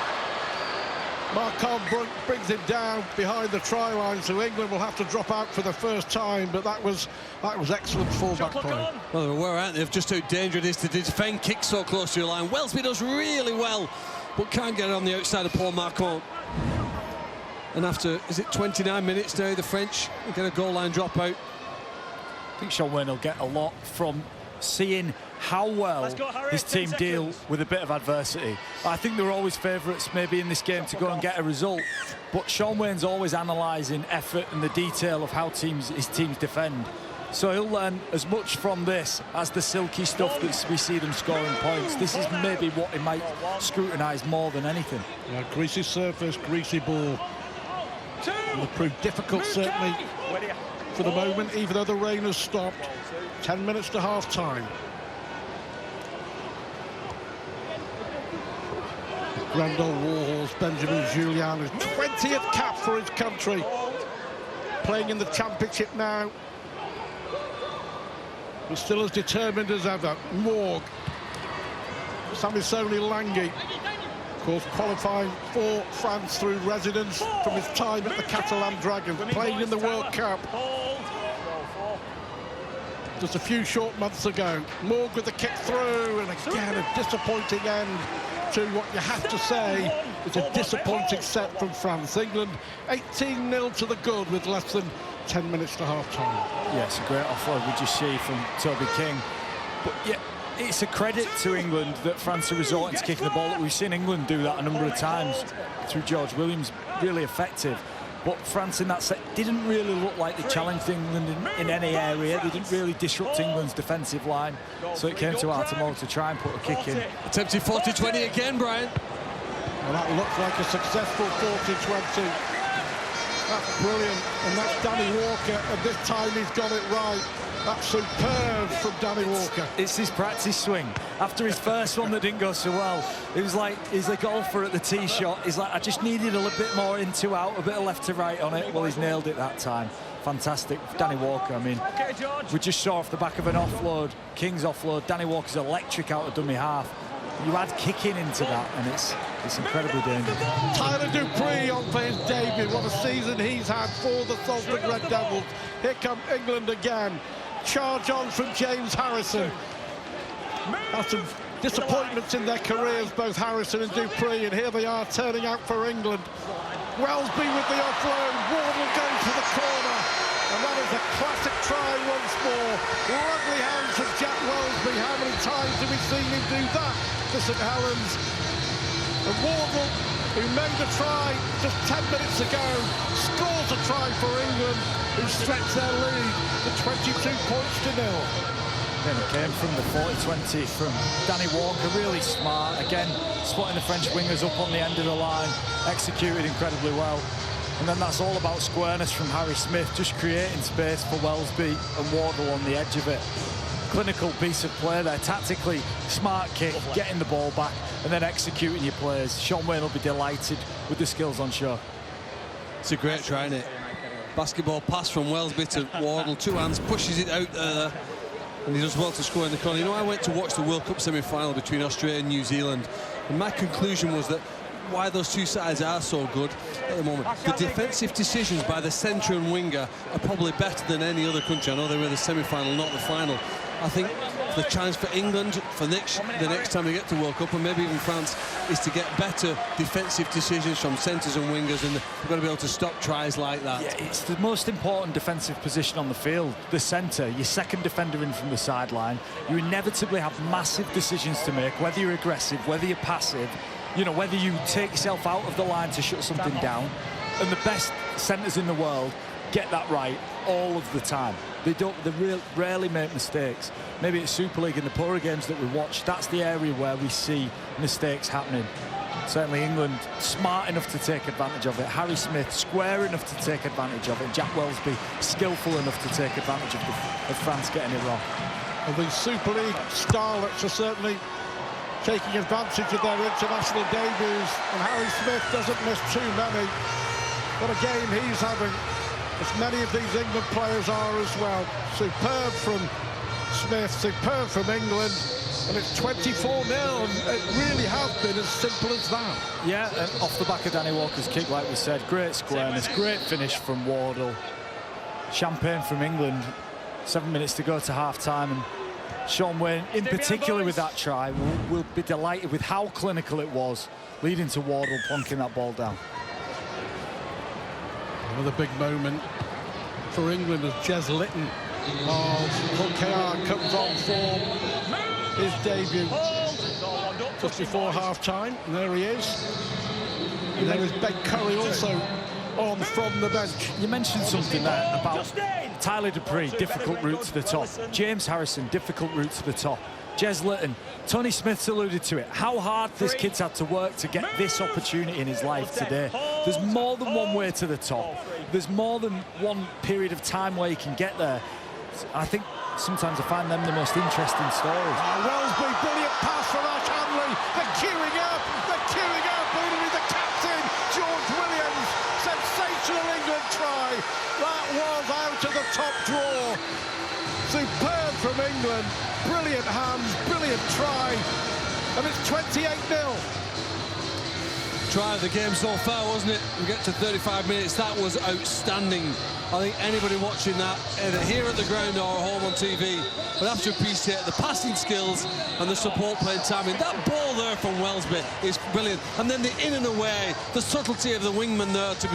Marcon brings him down behind the try line, so England will have to drop out for the first time, but that was excellent fullback play. Well, they're aware, aren't they, of just how dangerous it is to defend kicks so close to your line. Welsby does really well, but can't get it on the outside of Paul Marcon. And after, is it 29 minutes now, the French get a goal line dropout. I think Shaun Wane will get a lot from seeing how well his team deal with a bit of adversity. I think they were always favourites maybe in this game to go and get a result, but Shaun Wane's always analysing effort and the detail of how his teams defend. So he'll learn as much from this as the silky stuff that we see them scoring points. This is maybe what he might scrutinise more than anything. Yeah, greasy surface, greasy ball. It'll prove difficult, certainly, for the moment, even though the rain has stopped. 10 minutes to half-time. Grand old Warhorse, Benjamin Julian, his 20th cap for his country. Playing in the Championship now. But still as determined as ever. Morg. Samisoni Langui. Of course, qualifying for France through residence from his time at the Catalan Dragons. Playing in the World Cup just a few short months ago. Morg with the kick through, and again a disappointing end to what you have to say is a disappointing set from France. England 18-0 to the good with less than 10 minutes to half-time. Yeah, it's a great offload we just see from Toby King. But yeah, it's a credit to England that France are resorting to kicking the ball. We've seen England do that a number of times through George Williams, really effective. But France in that set didn't really look like they challenged England in any area. They didn't really disrupt England's defensive line. So it came to Artem Morg to try and put a kick in. Attempted 40-20 again, Brian. Well, that looks like a successful 40-20. That's brilliant. And that's Danny Walker. And this time he's got it right. That's superb from Danny Walker. It's his practice swing. After his first one that didn't go so well, it was like he's a golfer at the tee shot. He's like, I just needed a little bit more in, two out, a bit of left to right on it. Well, he's nailed it that time. Fantastic. Danny Walker, I mean, we just saw off the back of an offload, King's offload, Danny Walker's electric out of dummy half. You add kicking into that, and it's incredibly dangerous. Tyler Dupree on for his debut. What a season he's had for the Salford Red Devils. Here come England again. Charge on from James Harrison. had some disappointments in their careers, both Harrison and Dupree, and here they are turning out for England. Welsby with the offload, Wardle goes to the corner, and that is a classic try once more. Lovely hands from Jack Welsby. How many times have we seen him do that to St Helens? And Wardle, who made the try just 10 minutes ago, scores a try for England, who stretch their lead to 22 points to 0. Then it came from the 40-20 from Danny Walker, really smart. Again, spotting the French wingers up on the end of the line, executed incredibly well. And then that's all about squareness from Harry Smith, just creating space for Welsby and Wardle on the edge of it. Clinical piece of play there, tactically smart kick, getting the ball back and then executing your plays. Shaun Wane will be delighted with the skills on show. It's a great try, isn't it? Basketball pass from Welsby to Wardle, two hands, pushes it out there, and he does well to score in the corner. You know, I went to watch the World Cup semi-final between Australia and New Zealand, and my conclusion was that why those two sides are so good at the moment, the defensive decisions by the centre and winger are probably better than any other country. I know they were the semi-final, not the final. I think the challenge for England for the next time they get to World Cup, and maybe even France, is to get better defensive decisions from centres and wingers, and we've got to be able to stop tries like that. Yeah, it's the most important defensive position on the field, the centre, your second defender in from the sideline. You inevitably have massive decisions to make, whether you're aggressive, whether you're passive, you know, whether you take yourself out of the line to shut something down. And the best centres in the world get that right all of the time. They rarely make mistakes. Maybe it's Super League and the poorer games that we watch, that's the area where we see mistakes happening. Certainly England smart enough to take advantage of it. Harry Smith square enough to take advantage of it. Jack Welsby skillful enough to take advantage of France getting it wrong. And the Super League starlets are certainly taking advantage of their international debuts, and Harry Smith doesn't miss too many. What a game he's having, as many of these England players are as well. Superb from Smith, superb from England, and it's 24-0, and it really has been as simple as that. Yeah, and off the back of Danny Walker's kick, like we said, great squareness, great finish from Wardle. Champagne from England, 7 minutes to go to half-time, and Shaun Wane, in particular with that try, will be delighted with how clinical it was, leading to Wardle plonking that ball down. Another big moment for England as Jez Litton of Hull KR comes on for his debut just before half-time, and there he is. And there is Ben Curry also on from the bench. You mentioned something there about Tyler Dupree, difficult route to the top. James Harrison, difficult route to the top. Jez Litton, Tony Smith's alluded to it, how hard this kid's had to work to get this opportunity in his life today. There's more than one way to the top. There's more than one period of time where you can get there. I think sometimes I find them the most interesting stories. Welsby, brilliant pass from Ash Hanley. They're queuing up, only the captain, George Williams. Sensational England try. That was out of the top drawer. Superb from England. Brilliant hands, brilliant try. And it's 28-0. Try of the game so far, wasn't it? We get to 35 minutes. That was outstanding. I think anybody watching that, either here at the ground or home on TV, would have to appreciate the passing skills and the support play timing. That ball there from Welsby is brilliant. And then the in and away, the subtlety of the wingman there to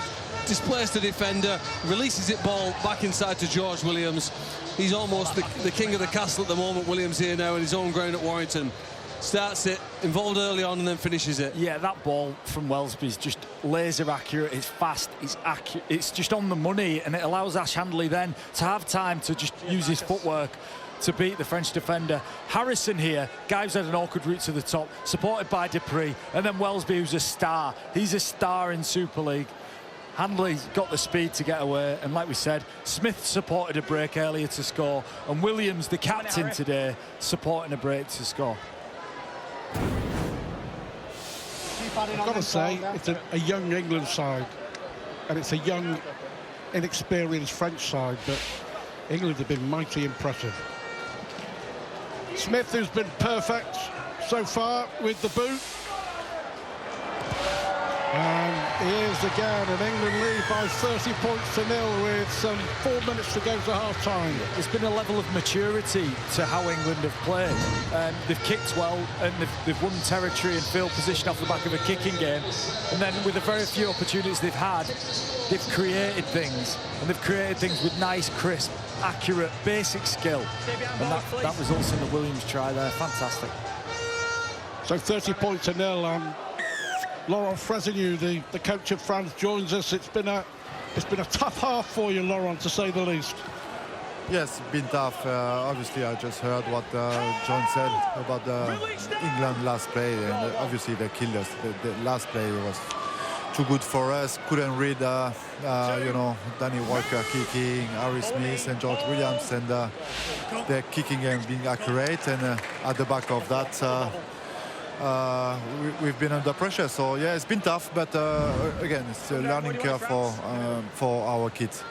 displace the defender, releases it ball back inside to George Williams. He's almost the king of the castle at the moment, Williams, here now in his own ground at Warrington. Starts it, involved early on, and then finishes it. Yeah, that ball from Welsby is just laser accurate, it's fast, it's accurate, it's just on the money, and it allows Ash Handley then to have time to just use his footwork to beat the French defender. Harrison here, guy who's had an awkward route to the top, supported by Dupree, and then Welsby, who's a star. He's a star in Super League. Handley's got the speed to get away, and like we said, Smith supported a break earlier to score, and Williams, the captain today, supporting a break to score. I've got to say, it's a young England side, and it's a young, inexperienced French side, but England have been mighty impressive. Smith, who's been perfect so far with the boot. And here's again an England lead by 30 points to 0 with some 4 minutes to go to half-time. There's been a level of maturity to how England have played. They've kicked well, and they've won territory and field position off the back of a kicking game. And then with the very few opportunities they've had, they've created things. And they've created things with nice, crisp, accurate, basic skill. And that results in the Williams try there. Fantastic. So 30 points to 0, and Laurent Fresneau, the coach of France, joins us. It's been a tough half for you, Laurent, to say the least. Yes, it's been tough. Obviously, I just heard what John said about the England last play, and obviously they killed us. The last play was too good for us. Couldn't read, you know, Danny Walker kicking, Harry Smith and George Williams, and their kicking game being accurate. And at the back of that, we've been under pressure. So yeah, it's been tough, but again, it's a learning curve for our kids.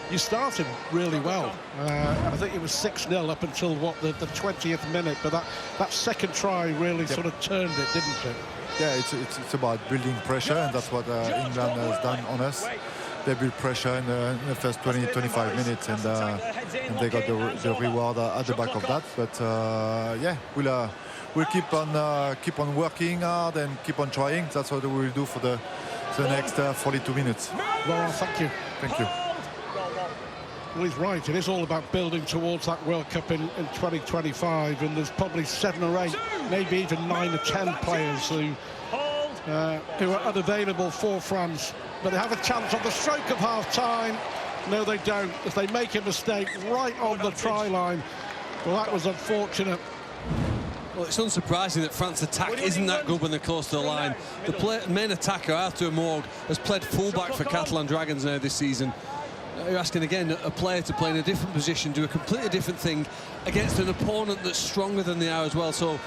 You started really well, and I think it was 6-0 up until the 20th minute, but that second try really sort of turned it, didn't it? Yeah, it's about building pressure, and that's what England has done on us. They built pressure in the first 20-25 minutes, and they got the reward at the back of that. But yeah, we'll keep on working hard and keep on trying. That's what we will do for the next 42 minutes. Well, thank you. Thank you. Well, he's right. It is all about building towards that World Cup in 2025, and there's probably 7 or 8, maybe even 9 or 10 players who are unavailable for France. But they have a chance on the stroke of half-time. No, they don't. If they make a mistake right on the try line, well, that was unfortunate. Well, it's unsurprising that France's attack isn't that good when they're close to the line. The main attacker, Arthur Morgue, has played fullback for Catalan Dragons now this season. You're asking again a player to play in a different position, do a completely different thing against an opponent that's stronger than they are as well. So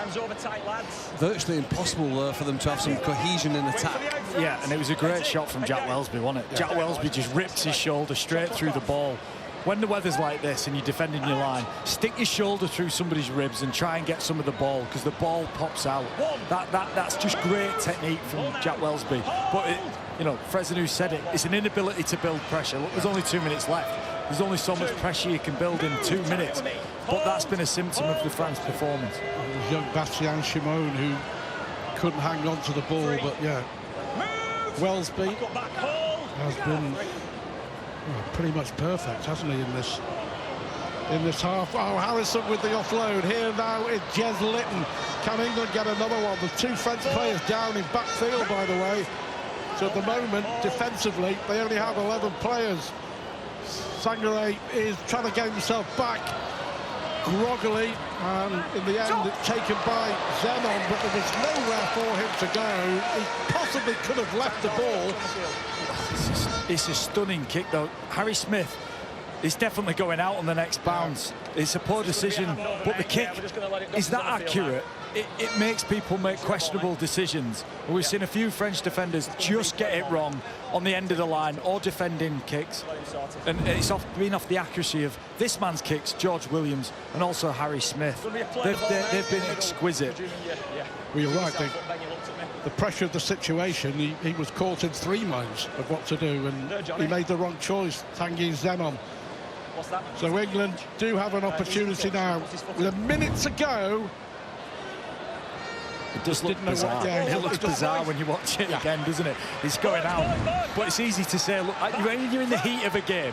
Hands over tight, lads. Virtually impossible for them to have some cohesion in attack. Yeah, and it was a great shot from Jack Welsby, wasn't it? Jack Welsby just rips his shoulder straight through the ball. When the weather's like this and you're defending your line, stick your shoulder through somebody's ribs and try and get some of the ball, because the ball pops out. That's just great technique from Jack Welsby. But you know, Fresneau said it. It's an inability to build pressure. Look, there's only 2 minutes left. There's only so much pressure you can build in 2 minutes. But that's been a symptom of the France performance. It was young Bastien Chimone who couldn't hang on to the ball, but yeah, Welsby has been pretty much perfect, hasn't he, in this half. Oh, Harrison with the offload. Here now is Jez Litton. Can England get another one? With 2 French players down in backfield, by the way. So at the moment, defensively, they only have 11 players. Sangaré is trying to get himself back groggily, and in the end it's taken by Zenon, but there was nowhere for him to go. He possibly could have left the ball. It's a stunning kick, though. Harry Smith is definitely going out on the next bounce. It's a poor decision, but the kick is that accurate. It makes people make questionable decisions. We've seen a few French defenders just get it wrong on the end of the line or defending kicks, and it's been off the accuracy of this man's kicks, George Williams, and also Harry Smith. They've been exquisite. Well, you're right. The pressure of the situation, he was caught in 3 minds of what to do, and he made the wrong choice, Tanguy Zenon. So England do have an opportunity now. With a minute to go. It does look bizarre. It looks bizarre when you watch it again, doesn't it? It's going out. But it's easy to say, look, when you're in the heat of a game,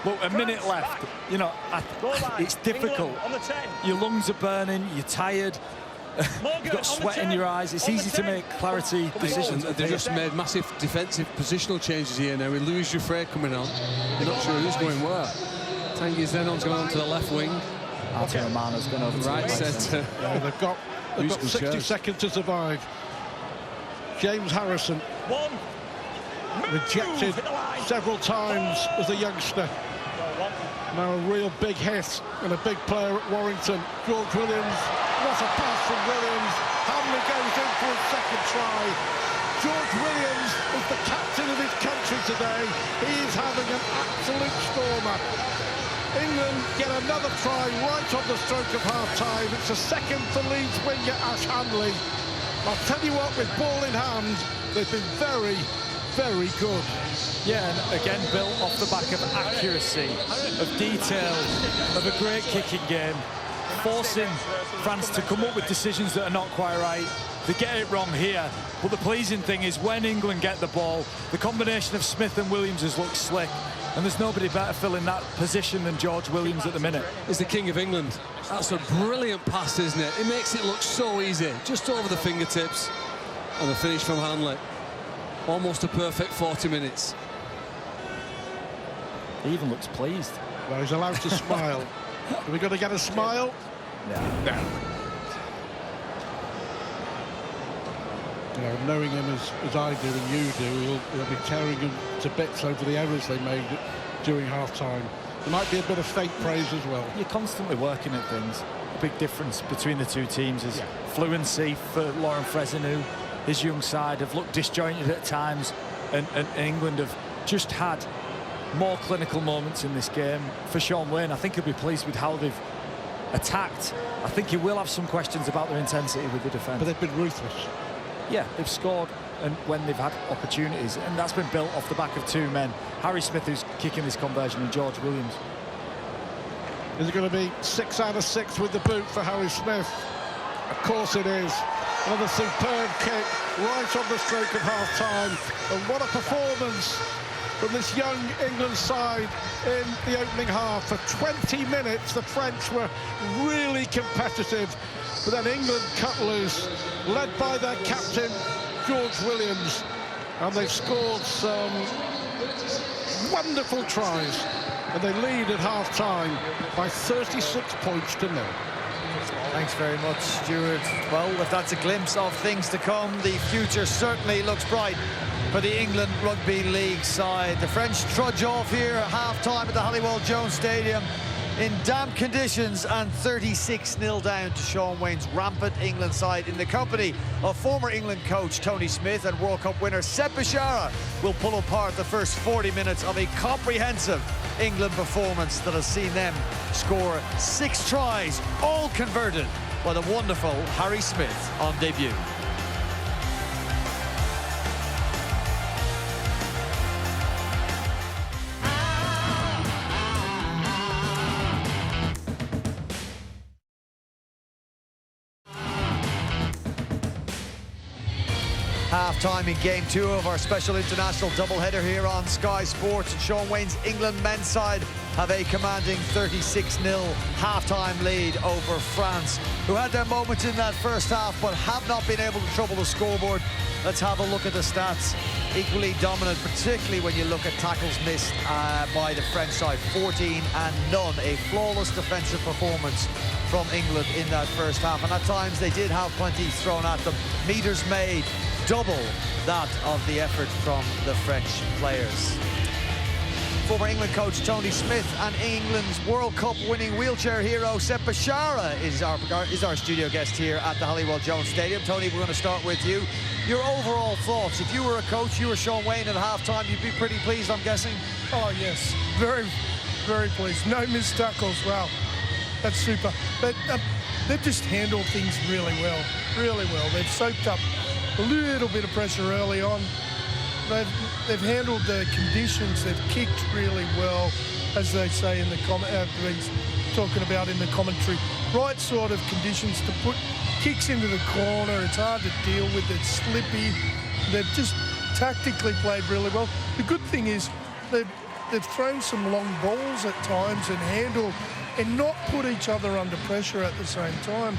look, a minute left, you know, it's difficult. Your lungs are burning, you're tired. You've got sweat in your eyes. It's easy to make clarity decisions. They've just made massive defensive positional changes here now with Louis Jouffret coming on. You're not sure who's going where. Tanguy Zenon's going on to the left wing. Arthur Romano's going over to right centre. Yeah, they've got 60 seconds to survive. James Harrison rejected several times as a youngster. Now a real big hit and a big player at Warrington. George Williams, what a pass from Williams. Hanley goes in for his second try. George Williams is the captain of his country today. He is having an absolute stormer. England get another try right on the stroke of half-time. It's a second for Leeds winger Ash Hanley. I'll tell you what, with ball in hand, they've been very, very good. Yeah, and again, built off the back of accuracy, of detail, of a great kicking game, forcing France to come up with decisions that are not quite right. They get it wrong here, but the pleasing thing is when England get the ball, the combination of Smith and Williams has looked slick, and there's nobody better filling that position than George Williams at the minute. He's the king of England. That's a brilliant pass, isn't it? It makes it look so easy, just over the fingertips, and the finish from Hanley. Almost a perfect 40 minutes. He even looks pleased. Well, he's allowed to smile. Are we going to get a smile? Yeah. No. You know, knowing him as I do and you do, he'll be tearing him to bits over the errors they made during half-time. There might be a bit of fake praise as well. You're constantly working at things. The big difference between the two teams is fluency for Laurent Fresneau. His young side have looked disjointed at times, and England have just had more clinical moments in this game. For Shaun Wane, I think he'll be pleased with how they've attacked. I think he will have some questions about their intensity with the defence. But they've been ruthless. Yeah, they've scored and when they've had opportunities, and that's been built off the back of two men. Harry Smith, who's kicking this conversion, and George Williams. Is it going to be 6 out of 6 with the boot for Harry Smith? Of course it is. Another superb kick right on the stroke of half-time. And what a performance from this young England side in the opening half. For 20 minutes, the French were really competitive. But then England cut loose, led by their captain, George Williams. And they've scored some wonderful tries. And they lead at half-time by 36 points to 0. Thanks very much, Stuart. Well, if that's a glimpse of things to come, the future certainly looks bright for the England Rugby League side. The French trudge off here at half-time at the Halliwell Jones Stadium in damp conditions, and 36-0 down to Shaun Wane's rampant England side in the company of former England coach Tony Smith and World Cup winner Sepp Bishara will pull apart the first 40 minutes of a comprehensive England performance that has seen them score 6 tries, all converted by the wonderful Harry Smith on debut. Half-time in Game 2 of our special international doubleheader here on Sky Sports. And Shaun Wane's England men's side have a commanding 36-0 half-time lead over France, who had their moments in that first half but have not been able to trouble the scoreboard. Let's have a look at the stats. Equally dominant, particularly when you look at tackles missed by the French side. 14 and none. A flawless defensive performance from England in that first half. And at times they did have plenty thrown at them. Meters made, double that of the effort from the French players. Former England coach Tony Smith and England's World Cup winning wheelchair hero Sepp Bishara is our studio guest here at the Halliwell Jones Stadium. Tony, we're going to start with you. Your overall thoughts. If you were a coach, you were Shaun Wane at half-time, you'd be pretty pleased, I'm guessing? Oh, yes. Very, very pleased. No missed tackles. Wow. That's super. But they've just handled things really well. Really well. They've soaked up a little bit of pressure early on. They've handled the conditions. They've kicked really well, as they say in the talking about in the commentary. Right sort of conditions to put kicks into the corner. It's hard to deal with. It's slippy. They've just tactically played really well. The good thing is they've thrown some long balls at times and handled and not put each other under pressure at the same time.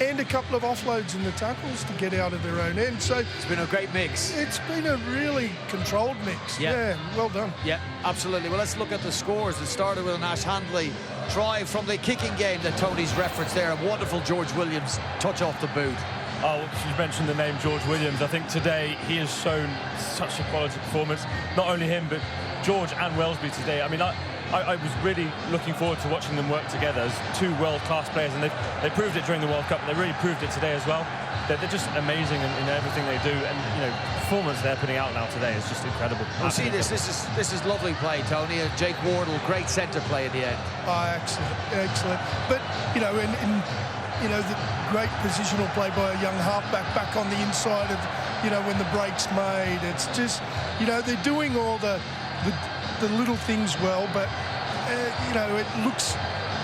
And a couple of offloads in the tackles to get out of their own end. So it's been a great mix. It's been a really controlled mix. Yeah, well done. Yeah, absolutely. Well, let's look at the scores. It started with an Ash Handley try from the kicking game that Tony's referenced there. A wonderful George Williams touch off the boot. Oh, you mentioned the name George Williams. I think today he has shown such a quality performance. Not only him, but George and Welsby today. I mean, I was really looking forward to watching them work together as two world-class players, and they proved it during the World Cup. They really proved it today as well. They're just amazing in everything they do, and the performance they're putting out now today is just incredible. We'll see this is lovely play, Tony. Jake Wardle, great centre play in the end. Oh, excellent. But you know, the great positional play by a young halfback back on the inside of, you know, when the break's made. It's just, you know, they're doing all the little things well, but, you know, it looks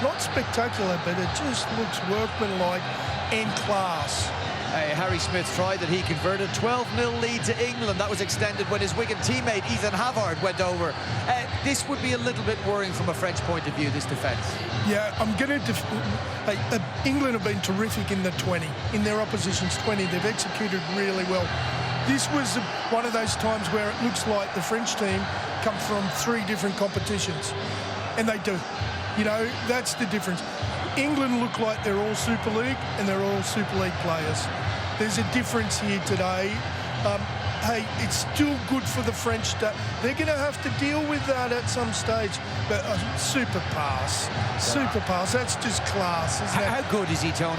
not spectacular, but it just looks workmanlike and class. Harry Smith's try that he converted, 12-0 lead to England. That was extended when his Wigan teammate Ethan Havard went over. This would be a little bit worrying from a French point of view, this defence. Yeah, I'm going to... England have been terrific in the 20. In their opposition's 20, they've executed really well. This was one of those times where it looks like the French team come from 3 different competitions. And they do. You know, that's the difference. England look like they're all Super League and they're all Super League players. There's a difference here today. Hey, it's still good for the French. They're going to have to deal with that at some stage. But super pass, that's just class, isn't it? How good is he, Tony?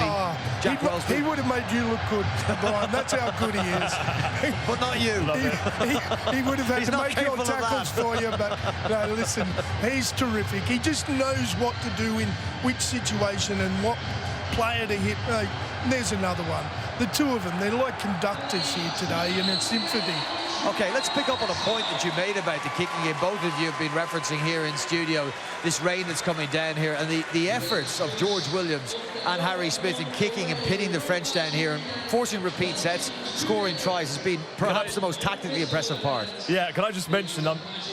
Jack Wellsby? He would have made you look good, Brian. That's how good he is. But not you. He would have had He's to make your capable of tackles for you. But no, listen, he's terrific. He just knows what to do in which situation and what player to hit. There's another one. The two of them, they're like conductors here today in a symphony. OK, let's pick up on a point that you made about the kicking game. Both of you have been referencing here in studio this rain that's coming down here, and the efforts of George Williams and Harry Smith in kicking and pinning the French down here and forcing repeat sets, scoring tries has been perhaps the most tactically impressive part. Yeah, can I just mention,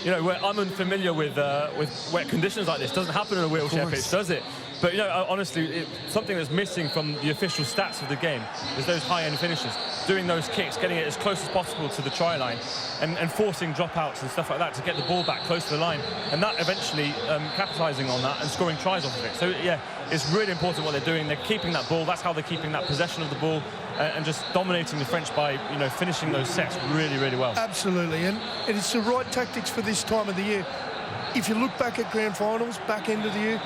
you know, I'm unfamiliar with wet conditions like this. It doesn't happen in a wheelchair pitch, does it? But, you know, honestly, something that's missing from the official stats of the game is those high-end finishes, doing those kicks, getting it as close as possible to the try line, and forcing dropouts and stuff like that to get the ball back close to the line, and that eventually capitalising on that and scoring tries off of it. So, yeah, it's really important what they're doing. They're keeping that ball. That's how they're keeping that possession of the ball and just dominating the French by, you know, finishing those sets really, really well. Absolutely, and it's the right tactics for this time of the year. If you look back at grand finals, back end of the year,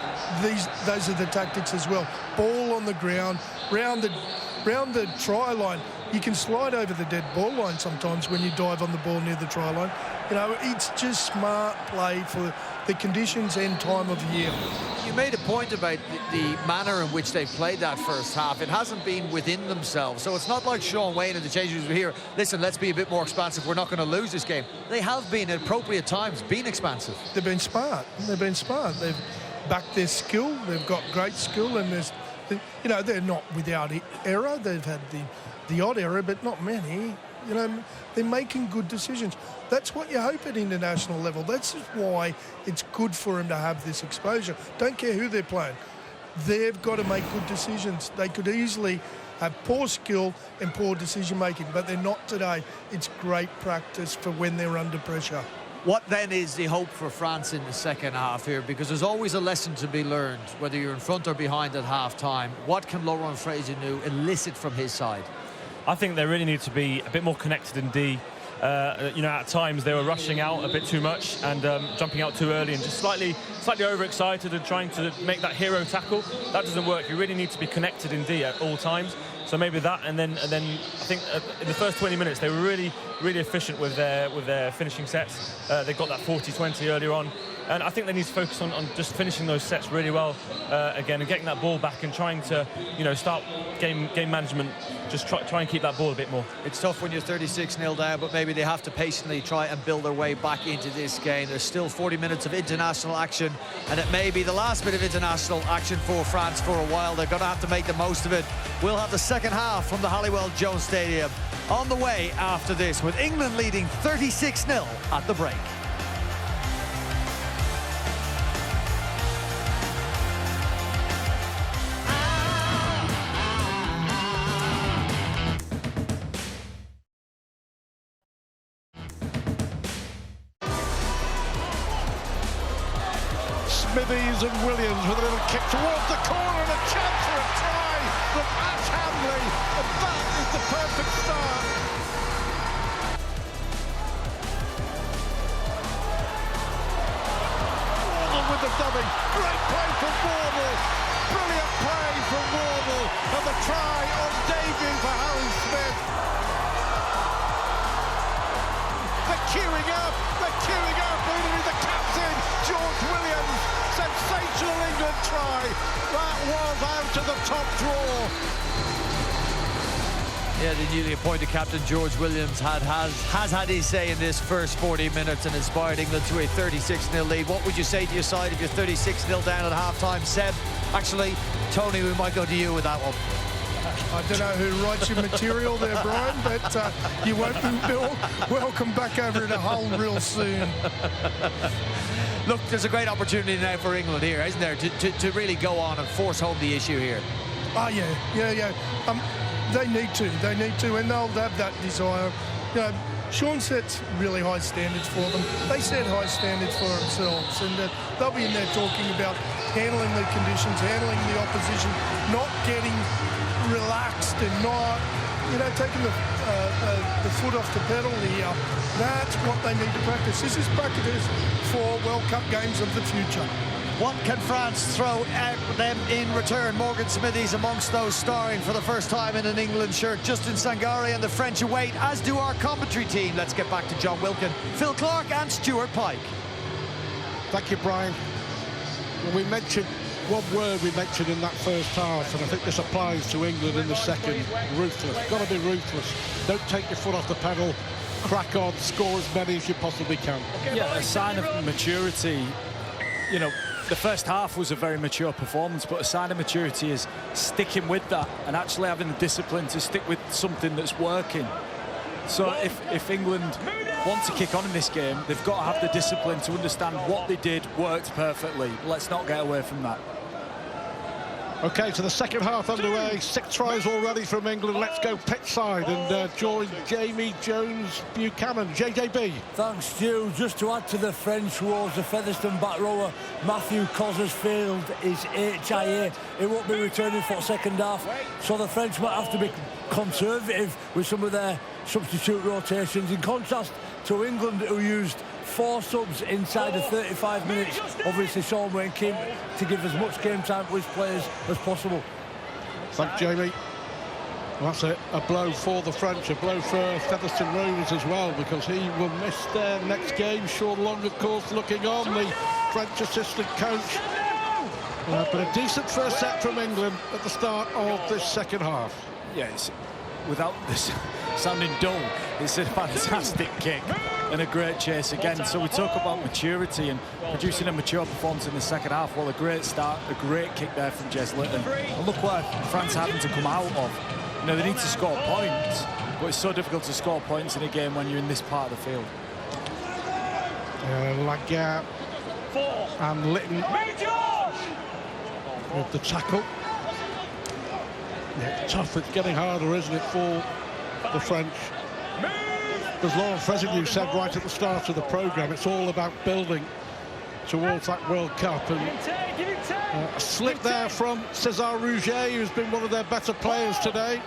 those are the tactics as well. Ball on the ground, round the try line. You can slide over the dead ball line sometimes when you dive on the ball near the try line. You know, it's just smart play for the conditions and time of year. You made a point about the manner in which they've played that first half. It hasn't been within themselves. So it's not like Sean Wayne and the changes were here. Listen, let's be a bit more expansive. We're not going to lose this game. They have been, at appropriate times, been expansive. They've been smart. They've backed their skill. They've got great skill. And there's, you know, they're not without error. They've had the odd error, but not many. You know, they're making good decisions. That's what you hope at international level. That's why it's good for them to have this exposure. Don't care who they're playing. They've got to make good decisions. They could easily have poor skill and poor decision-making, but they're not today. It's great practice for when they're under pressure. What then is the hope for France in the second half here? Because there's always a lesson to be learned, whether you're in front or behind at half-time. What can Laurent Fresneau elicit from his side? I think they really need to be a bit more connected in D. You know, at times they were rushing out a bit too much and jumping out too early and just slightly overexcited and trying to make that hero tackle. That doesn't work. You really need to be connected in D at all times. So maybe that, and then I think in the first 20 minutes they were really efficient with their finishing sets. They got that 40-20 earlier on. And I think they need to focus on just finishing those sets really well again and getting that ball back and trying to, you know, start game management. Just try and keep that ball a bit more. It's tough when you're 36-0 down, but maybe they have to patiently try and build their way back into this game. There's still 40 minutes of international action, and it may be the last bit of international action for France for a while. They're going to have to make the most of it. We'll have the second half from the Halliwell Jones Stadium on the way after this, with England leading 36-0 at the break. Smithies and Williams with a little kick towards the corner and a chance for a try from Ash Handley, and that is the perfect start. Wardle with the dummy, great play from Wardle, brilliant play from Wardle, and the try on debut for Harry Smith. They're queuing up, the captain, George Williams. Sensational England try. That was out of the top drawer. Yeah, the newly appointed captain George Williams has had his say in this first 40 minutes and inspired England to a 36-0 lead. What would you say to your side if you're 36-0 down at half-time? Seb, actually, Tony, we might go to you with that one. I don't know who writes your material there, Brian, but you won't be welcome back over to Hull real soon. Look, there's a great opportunity now for England here, isn't there, to really go on and force home the issue here. Oh, yeah. They need to, and they'll have that desire. You know, Sean sets really high standards for them. They set high standards for themselves, and they'll be in there talking about handling the conditions, handling the opposition, not getting relaxed and not, taking the foot off the pedal here. That's what they need to practice. This is practice for World Cup games of the future. What can France throw at them in return? Morgan Smithies amongst those starring for the first time in an England shirt. Justin Sangare and the French await, as do our commentary team. Let's get back to John Wilkin, Phil Clark and Stuart Pike. Thank you, Brian. We mentioned one word we mentioned in that first half, and I think this applies to England in the second. Ruthless. Got to be ruthless. Don't take your foot off the pedal. Crack on, score as many as you possibly can. Yeah, a sign of maturity. You know, the first half was a very mature performance, but a sign of maturity is sticking with that and actually having the discipline to stick with something that's working. So if England want to kick on in this game, they've got to have the discipline to understand what they did worked perfectly. Let's not get away from that. OK, so the second half underway. 6 tries already from England. Let's go pitch side and join Jamie Jones-Buchanan. JJB. Thanks, Stu. Just to add to the French woes, the Featherstone back rower Matthew Cossersfield is HIA. He won't be returning for second half, so the French might have to be conservative with some of their substitute rotations, in contrast to England, who used 4 subs inside of 35 minutes. Obviously, Sean Wayne came to give as much game time to his players as possible. Thanks, Jamie. Well, that's a blow for the French, a blow for Featherstone Rovers as well, because he will miss their next game. Sean Long, of course, looking on, the French assistant coach. But a decent first set from England at the start of this second half. Yes, without this sounding dull, it's a fantastic kick and a great chase again. So we talk about maturity and producing a mature performance in the second half. Well, a great start, a great kick there from Jez Litton. And look where France are having to come out of. You know, they need to score points, but it's so difficult to score points in a game when you're in this part of the field. Lagarde and Litton with the tackle. Yeah, tough. It's getting harder, isn't it, for the French? As Laurent Fresneau said right at the start of the programme, it's all about building towards that World Cup. And a slip there from César Rouget, who's been one of their better players today.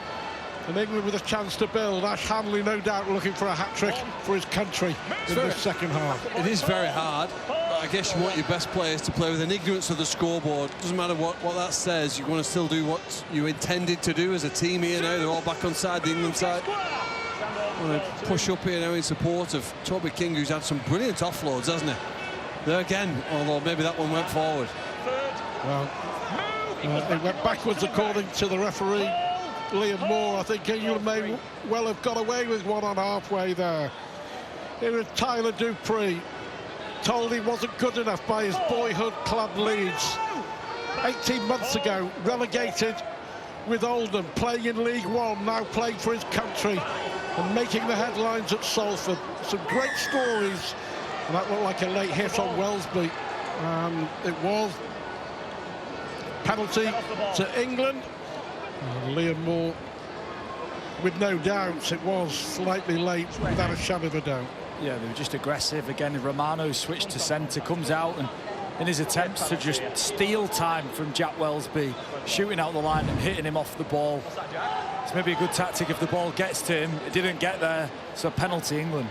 And England with a chance to build. Ash Hanley, no doubt, looking for a hat-trick for his country in the second half. It is very hard. I guess you want your best players to play with an ignorance of the scoreboard. Doesn't matter what that says. You want to still do what you intended to do as a team here now. They're all back on side, the England side. I want to push up here now in support of Toby King, who's had some brilliant offloads, hasn't he? There again, although maybe that one went forward. Well, it went backwards according to the referee, Liam Moore. I think England may well have got away with one on halfway there. Here is Tyler Dupree, told he wasn't good enough by his boyhood club Leeds. 18 months ago, relegated with Oldham, playing in League One, now playing for his country and making the headlines at Salford. Some great stories, and that looked like a late hit on Wellesby. It was penalty to England. Liam Moore, with no doubts, it was slightly late, without a shadow of a doubt. Yeah, they were just aggressive. Again, Romano switched to centre, comes out, and in his attempts to just steal time from Jack Wellesby, shooting out the line and hitting him off the ball. It's maybe a good tactic if the ball gets to him. It didn't get there, so penalty England.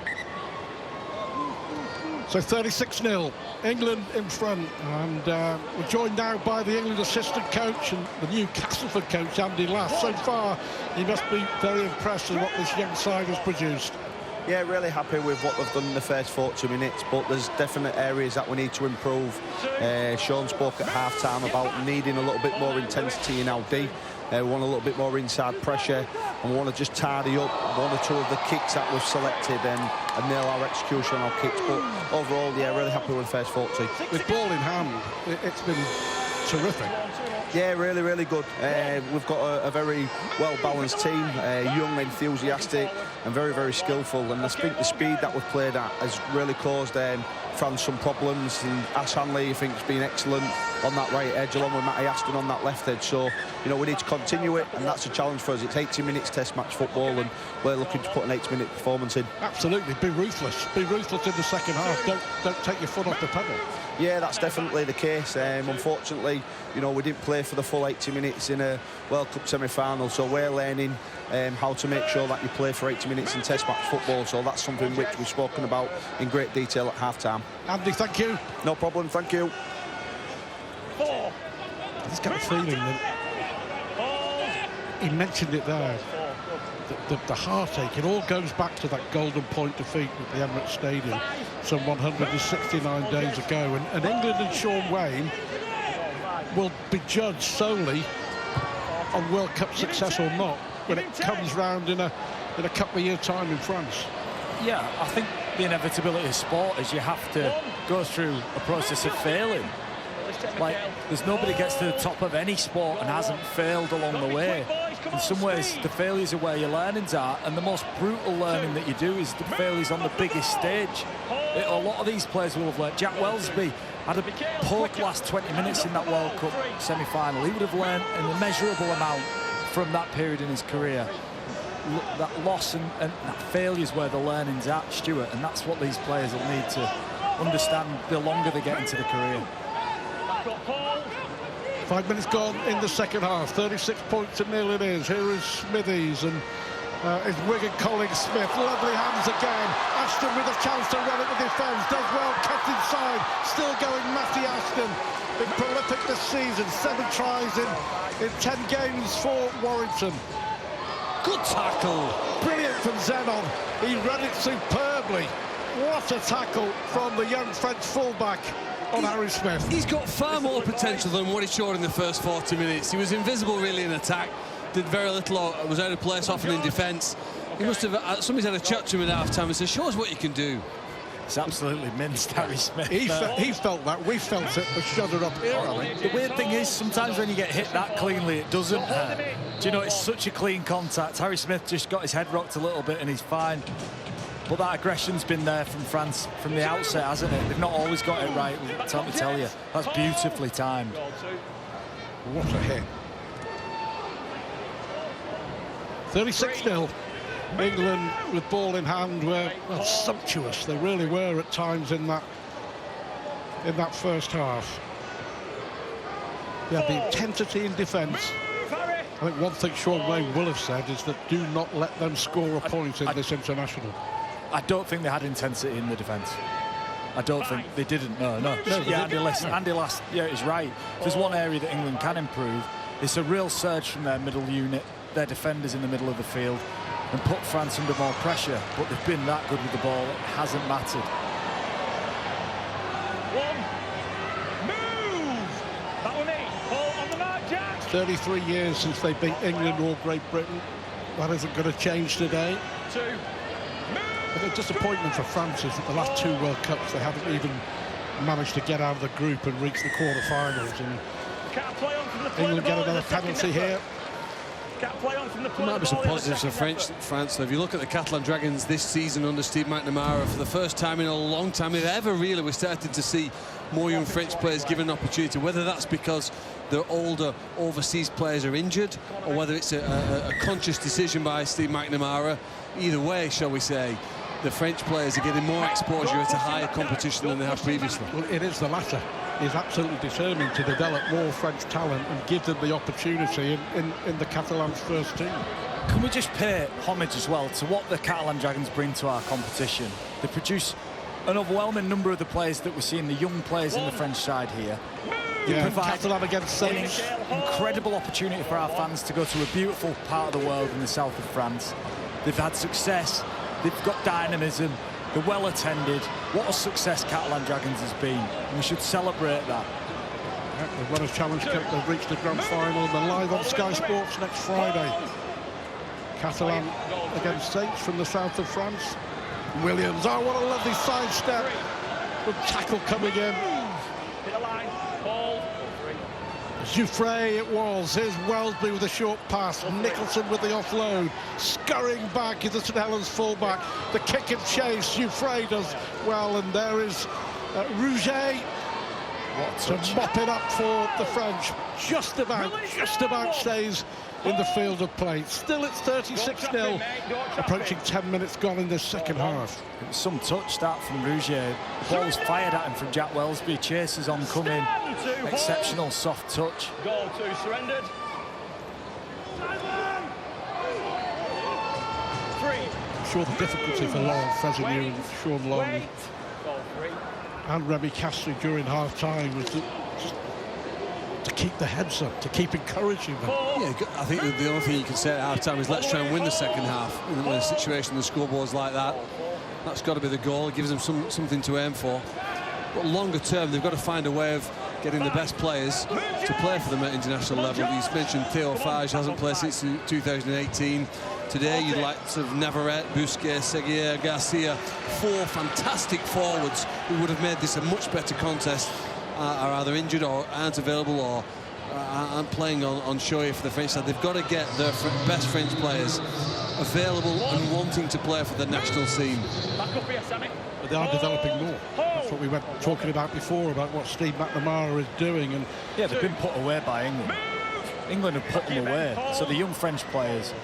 So 36-0, England in front, and we're joined now by the England assistant coach and the new Castleford coach, Andy Lass. So far, he must be very impressed with what this young side has produced. Yeah, really happy with what they've done in the first 40 minutes, but there's definite areas that we need to improve. Sean spoke at half-time about needing a little bit more intensity in our D. We want a little bit more inside pressure, and we want to just tidy up one or two of the kicks that we've selected and nail our execution on our kicks. But overall, yeah, really happy with the first 40. With ball in hand, it's been terrific. Yeah, really, really good. We've got a very well-balanced team, young, enthusiastic, and very, very skillful. And I think the speed that we've played at has really caused France some problems. And Ash Hanley, I think, has been excellent on that right edge, along with Matty Aston on that left edge. So, you know, we need to continue it, and that's a challenge for us. It's 80 minutes test match football, and we're looking to put an 80-minute performance in. Absolutely, be ruthless. Be ruthless in the second half. Don't take your foot off the pedal. Yeah, that's definitely the case. Unfortunately, you know, we didn't play for the full 80 minutes in a World Cup semi-final, so we're learning how to make sure that you play for 80 minutes in test match football. So that's something which we've spoken about in great detail at half-time. Andy, thank you. No problem, thank you. I just got a feeling that he mentioned it there. The heartache, it all goes back to that Golden Point defeat at the Emirates Stadium some 169 days ago, and England and Sean Wayne will be judged solely on World Cup success or not when it comes round in a couple of years' time in France. Yeah, I think the inevitability of sport is you have to go through a process of failing. Like, there's nobody gets to the top of any sport and hasn't failed along the way. In some ways, the failures are where your learnings are, and the most brutal learning that you do is the failures on the biggest stage. A lot of these players will have learned. Jack Welsby had a poor last 20 minutes in that World Cup semi-final. He would have learned an immeasurable amount from that period in his career. That loss and that failure is where the learning's at, Stuart, and that's what these players will need to understand the longer they get into the career. 5 minutes gone in the second half. 36-0 it is. Here is Smithies and his Wigan colleague Smith. Lovely hands again. Ashton with a chance to run at the defence. Does well, kept inside. Still going, Matty Ashton. Been prolific this season. 7 tries in 10 games for Warrington. Good tackle. Brilliant from Zenon. He ran it superbly. What a tackle from the young French fullback on Harry Smith. He's got far more potential than what he showed in the first 40 minutes. He was invisible really in attack, did very little, was out of place often in defence. He must have, somebody's had a chat to him at half-time and said, show us what you can do. It's absolutely minced Harry Smith. He felt that. We felt it. A shudder up here, I think. The weird thing is, sometimes when you get hit that cleanly, it doesn't hurt. Do you know, it's such a clean contact. Harry Smith just got his head rocked a little bit and he's fine. But that aggression's been there from France from the outset, hasn't it? They've not always got it right, let me tell you. That's beautifully timed. What a hit. 36-0. England with ball in hand were sumptuous. They really were at times in that first half. Yeah, the intensity in defence. I think one thing Sean Wayne will have said is that do not let them score a point in this international. I don't think they had intensity in the defence. I don't think they didn't. No. Yeah, Andy Last, yeah, is right. If there's one area that England can improve, it's a real surge from their middle unit, their defenders in the middle of the field, and put France under more pressure. But they've been that good with the ball, it hasn't mattered. 33 years since they beat England or Great Britain. That isn't going to change today. But the disappointment for France is that the last 2 World Cups they haven't even managed to get out of the group and reach the quarter-finals. And England get another penalty here. There might be some positives for France. So if you look at the Catalan Dragons this season under Steve McNamara, for the first time in a long time, if ever really, we're starting to see more young French players given an opportunity, whether that's because the older overseas players are injured or whether it's a conscious decision by Steve McNamara. Either way, shall we say, the French players are getting more exposure at a higher competition than they have previously. Well, it is the latter. He's absolutely determined to develop more French talent and give them the opportunity in the Catalans' first team. Can we just pay homage as well to what the Catalan Dragons bring to our competition? They produce an overwhelming number of the players that we're seeing, the young players in the French side here. They provide Catalan against Saints. An incredible opportunity for our fans to go to a beautiful part of the world in the south of France. They've had success They've got dynamism. They're well attended. What a success Catalan Dragons has been. And we should celebrate that. They've won a Challenge Cup, they've reached the grand final, and they're live on Sky Sports next Friday. Catalan against Saints from the south of France. Williams, oh, what a lovely sidestep. Good tackle coming in. Hit the line. Hold. Jouffret it was. Here's Welsby with a short pass. Nicholson with the offload. Scurrying back is the St Helens fullback. The kick and chase. Jouffret does well, and there is Rouget to mop it up for the French. Just about stays in the field of play. Still it's 36-0. Approaching 10 minutes gone in the second half. It was some touch that from Rouget. The ball was fired at him from Jack Welsby. Chases on coming. Exceptional soft touch. Goal 2 surrendered. 3. I'm sure the difficulty for Laurent Fresinier and Sean Long Goal 3. and Remy Castry during half-time was to keep the heads up, to keep encouraging them. Yeah, I think the only thing you can say at half-time is let's try and win the second half. In a situation, the scoreboard's like that, that's got to be the goal. It gives them something to aim for. But longer term, they've got to find a way of getting the best players to play for them at international level. He's mentioned Theo Fage hasn't played since 2018. Today, you'd like to have Navarrete, Busquets, Seguier, Garcia, 4 fantastic forwards who would have made this a much better contest. Are either injured or aren't available or aren't playing on show here for the French side. They've got to get their best French players available and wanting to play for the national scene. Back up here, Sammy. But they are developing more. That's what we were talking about before, about what Steve McNamara is doing. And yeah, they've been put away by England. England have put them away, so the young French players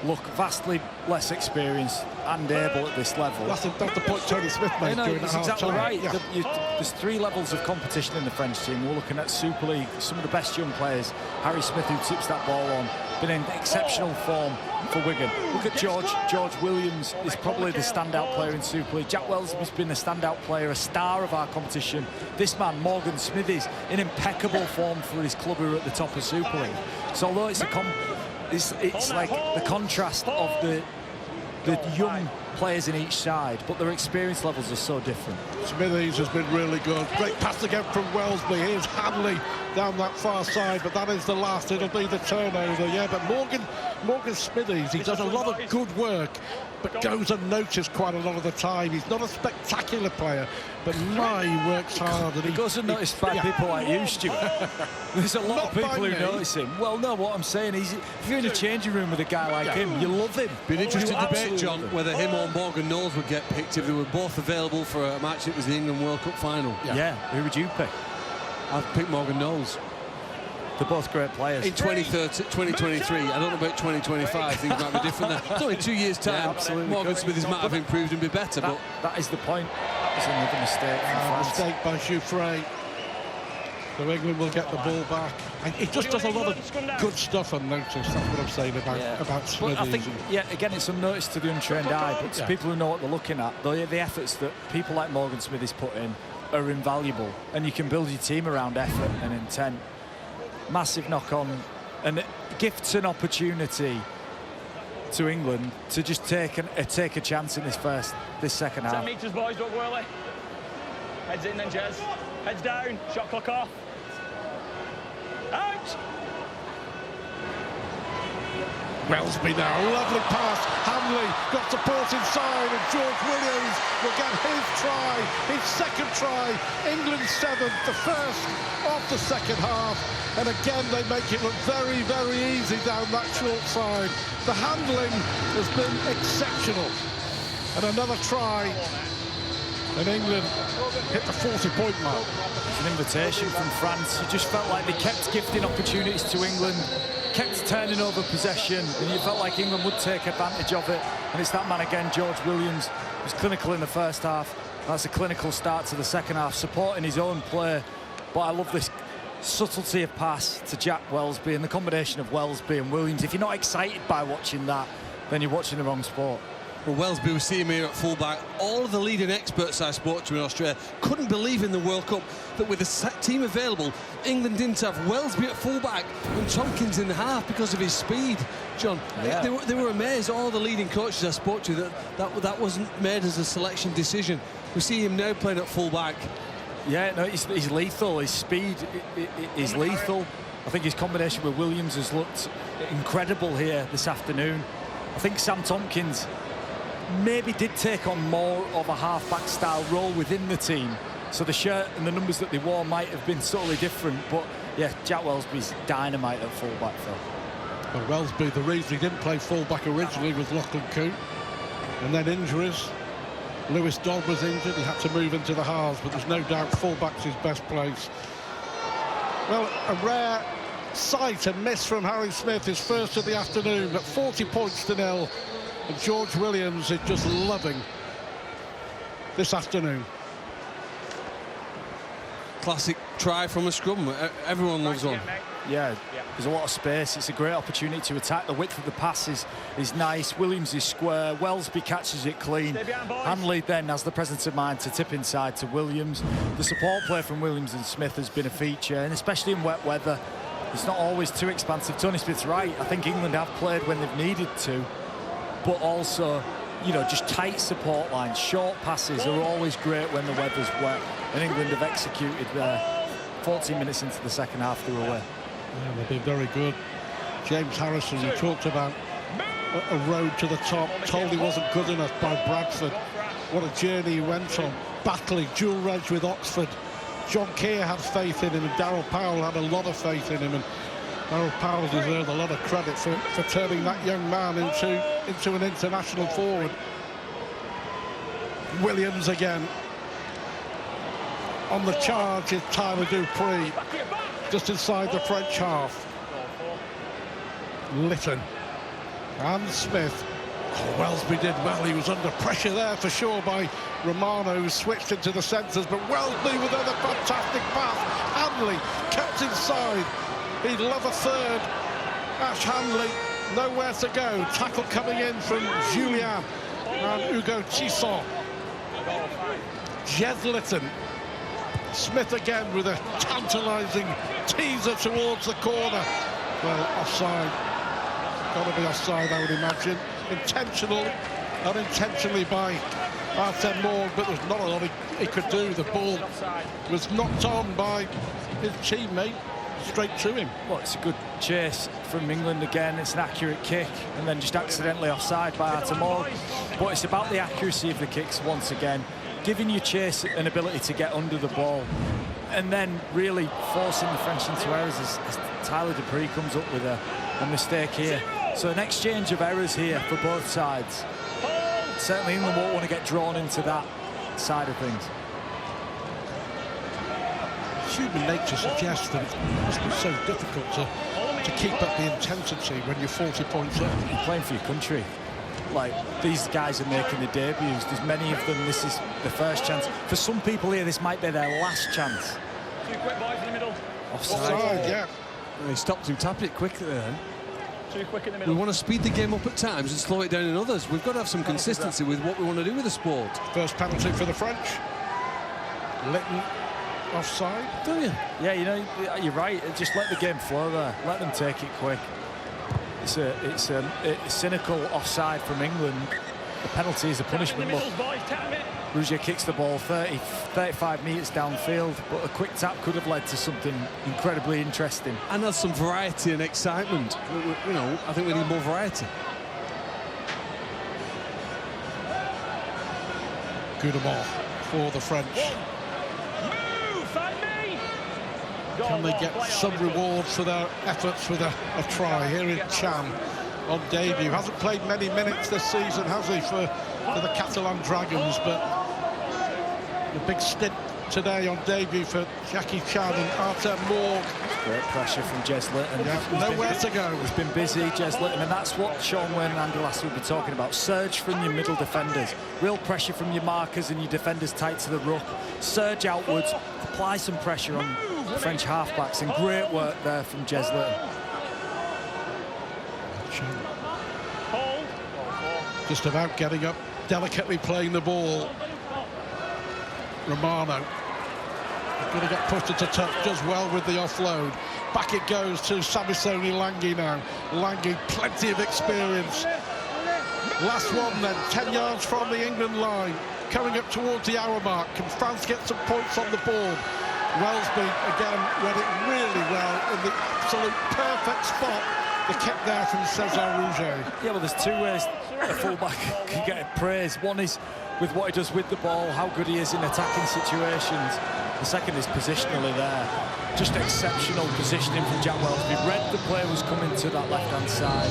look vastly less experienced and able at this level. That's the point Tony Smith made during the exactly right. Yeah. There's 3 levels of competition in the French team. We're looking at Super League, some of the best young players. Harry Smith, who tips that ball on, been in exceptional form for Wigan. Look at George Williams is probably the standout player in Super League. Jack Welsby's been the standout player, a star of our competition. This man, Morgan Smithies, in impeccable form for his club who are at the top of Super League. So although it's like the contrast of the young players in each side, but their experience levels are so different. Smithies has been really good. Great pass again from Welsby. Here's Hanley down that far side, but that is the last. It'll be the turnover. Yeah, but Morgan Smithies, he does a lot of good work, but goes unnoticed quite a lot of the time. He's not a spectacular player, but he works hard. And he goes unnoticed by people like you, Stuart. There's a lot of people who notice him. Well, no, what I'm saying is, if you're in a changing room with a guy like him, you love him. Be an interesting debate, John, whether him or Morgan Knowles would get picked if they were both available for a match that was the England World Cup final. Yeah, who would you pick? I'd pick Morgan Knowles. They're both great players. In 2023, I don't know about 2025, things might be different there. It's only 2 years' time. Yeah, absolutely. Morgan Smithies might have improved and be better, but that is the point. That was another mistake from mistake by Jouffret. So England will get the ball back. And he just does a lot of good stuff unnoticed. That's what I'm saying about Smithies. I think, again, it's unnoticed to the untrained eye, but to people who know what they're looking at, the efforts that people like Morgan Smithies put in are invaluable. And you can build your team around effort and intent. Massive knock-on, and it gifts an opportunity to England to just take a chance in this second half. 10 metres, boys, don't go early. Heads in then, Jez. Heads down, shot clock off. Out! Welsby now, lovely pass. Hanley got support inside, and George Williams will get his try, his second try. England 7th, the first of the second half. And again, they make it look very, very easy down that short side. The handling has been exceptional. And another try. And England hit the 40-point mark. It's an invitation from France. You just felt like they kept gifting opportunities to England, kept turning over possession, and you felt like England would take advantage of it. And it's that man again, George Williams, who's clinical in the first half. That's a clinical start to the second half, supporting his own play. But I love this subtlety of pass to Jack Welsby and the combination of Welsby and Williams. If you're not excited by watching that, then you're watching the wrong sport. Well, Welsby was seeing me here at fullback. All of the leading experts I spoke to in Australia couldn't believe in the World Cup that with the team available, England didn't have Welsby at fullback and Tompkins in the half because of his speed. John, yeah. they were amazed. All the leading coaches I spoke to that wasn't made as a selection decision. We see him now playing at fullback. Yeah, no, he's lethal. His speed is lethal. I think his combination with Williams has looked incredible here this afternoon. I think Sam Tompkins maybe did take on more of a half-back style role within the team, so the shirt and the numbers that they wore might have been subtly different, but yeah, Jack Welsby's dynamite at full-back, Phil. Well, Welsby, the reason he didn't play full-back originally was Lachlan Coote, and then injuries. Lewis Dodd was injured, he had to move into the halves, but there's no doubt full-back's his best place. Well, a rare sight and miss from Harry Smith, his first of the afternoon, at 40 points to 0. And George Williams is just loving this afternoon. Classic try from a scrum. Everyone loves one. Yeah, there's a lot of space. It's a great opportunity to attack. The width of the pass is nice. Williams is square. Welsby catches it clean. Hanley then has the presence of mind to tip inside to Williams. The support play from Williams and Smith has been a feature, and especially in wet weather, it's not always too expansive. Tony Smith's right. I think England have played when they've needed to, but also, you know, just tight support lines. Short passes are always great when the weather's wet, and England have executed there. 14 minutes into the second half, they were away. Yeah, they've been very good. James Harrison, you talked about a road to the top, told he wasn't good enough by Bradford. What a journey he went on, battling dual reg with Oxford. John Keir had faith in him, and Darryl Powell had a lot of faith in him, and Darryl Powell deserves a lot of credit for turning that young man into an international forward. Williams again. On the charge is Tyler Dupree, just inside the French half. Litton and Smith. Oh, Welsby did well. He was under pressure there for sure by Romano, who switched into the centres, but Welsby with another fantastic pass. Hanley kept inside. He'd love a third. Ash Hanley, nowhere to go. Tackle coming in from Julian and Hugo Tisson. Jez Litton. Smith again with a tantalising teaser towards the corner. Well, offside. Got to be offside, I would imagine. Intentional, unintentionally by Artem Morg, but there's not a lot he could do. The ball was knocked on by his teammate straight to him. Well, it's a good chase from England again. It's an accurate kick, and then just accidentally offside by Artem Morg. But it's about the accuracy of the kicks once again, giving you chase an ability to get under the ball, and then really forcing the French into errors as Tyler Dupree comes up with a mistake here. So an exchange of errors here for both sides. Certainly England won't want to get drawn into that side of things. Human nature suggests that it must be so difficult to keep up the intensity when you're 40 points up. You're playing for your country. Like, these guys are making their debuts. There's many of them. This is the first chance. For some people here, this might be their last chance. Too quick, boys, in the middle. Offside, yeah. He stopped him, tapped it quickly then. Too quick in the middle. We want to speed the game up at times and slow it down in others. We've got to have some consistency with what we want to do with the sport. First penalty for the French. Litton offside. Don't you? Yeah, you know, you're right. Just let the game flow there. Let them take it quick. It's a cynical offside from England. The penalty is a punishment. Look, Rougier kicks the ball 35 metres downfield, but a quick tap could have led to something incredibly interesting. And there's some variety and excitement. You know, I think we need more variety. Goudemont for the French. Can they get some reward for their efforts with a try? Here is Chan on debut. Hasn't played many minutes this season, has he, for the Catalan Dragons, but the big stint today on debut for Jackie Chan and Artem Morg. Great pressure from Jez Litton. Yeah, nowhere to go. He's been busy, Jez Litton, and that's what Sean Wayne and Andy Lasso will be talking about. Surge from your middle defenders. Real pressure from your markers and your defenders tight to the ruck. Surge outwards, apply some pressure on the French halfbacks, and great work there from Jez Litton. Just about getting up, delicately playing the ball. Romano. Going to get pushed into touch, does well with the offload. Back it goes to Samisoni Langi now. Langi, plenty of experience. Last one then, 10 yards from the England line. Coming up towards the hour mark. Can France get some points on the board? Wellsby, again, read it really well in the absolute perfect spot. The kick there from Cesar Rouget. Yeah, well, there's two ways a fullback can get praise. One is with what he does with the ball, how good he is in attacking situations. The second is positionally there. Just exceptional positioning from Jack Wellsby. Read the player was coming to that left-hand side.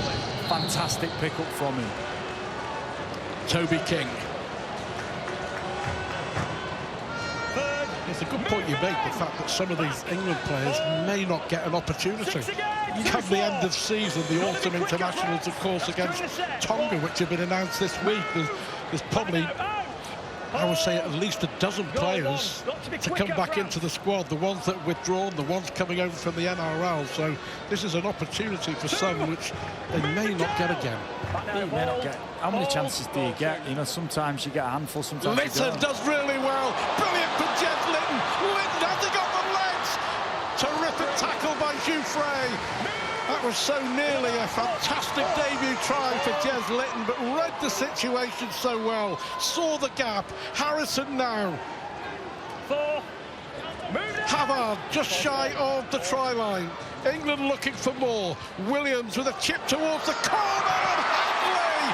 Fantastic pick-up from him. Toby King. It's a good point you make, the fact that some of these England players may not get an opportunity. Come the end of season, the autumn internationals, of course, against Tonga, which have been announced this week. There's probably, I would say, at least a dozen players to come back into the squad. The ones that have withdrawn, the ones coming over from the NRL. So this is an opportunity for some which they may not get again. You may not get. How many chances do you get? You know, sometimes you get a handful, sometimes you don't. Litton does really well. Brilliant for Jez Litton. Litton hasn't got the legs. Terrific tackle by Hugh Frey. That was so nearly a fantastic debut try for Jez Litton, but read the situation so well. Saw the gap. Harrison now. Havard just shy of the try line. England looking for more. Williams with a chip towards the corner. And Hanley!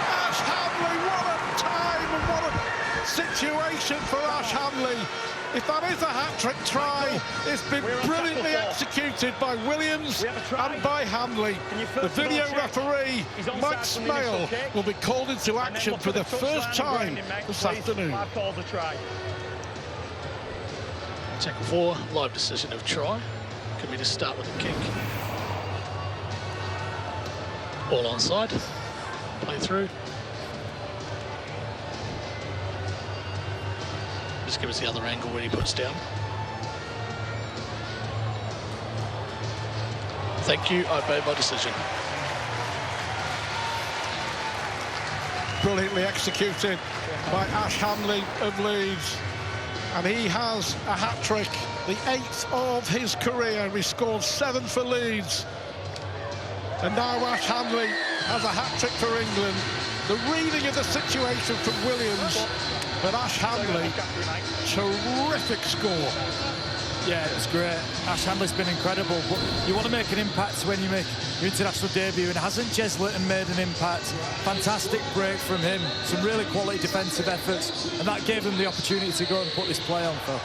Ash Hanley, what a time and what a situation for Ash Hanley. If that is a hat-trick try, it's been brilliantly executed by Williams and by Hanley. The video referee, Mike Smale, will be called into action for the first time this afternoon. Tackle 4, live decision of try. Can we just start with the kick? Ball onside. Play through. Just give us the other angle when he puts down. Thank you, I obey my decision. Brilliantly executed by Ash Hanley of Leeds. And he has a hat-trick, the 8th of his career. He scored 7 for Leeds. And now Ash Hanley has a hat-trick for England. The reading of the situation from Williams, but Ash Hanley, terrific score. Yeah, it was great. Ash Hanley's been incredible, but you want to make an impact when you make your international debut, and hasn't Jez Litton made an impact? Fantastic break from him, some really quality defensive efforts, and that gave him the opportunity to go and put this play on, Phil.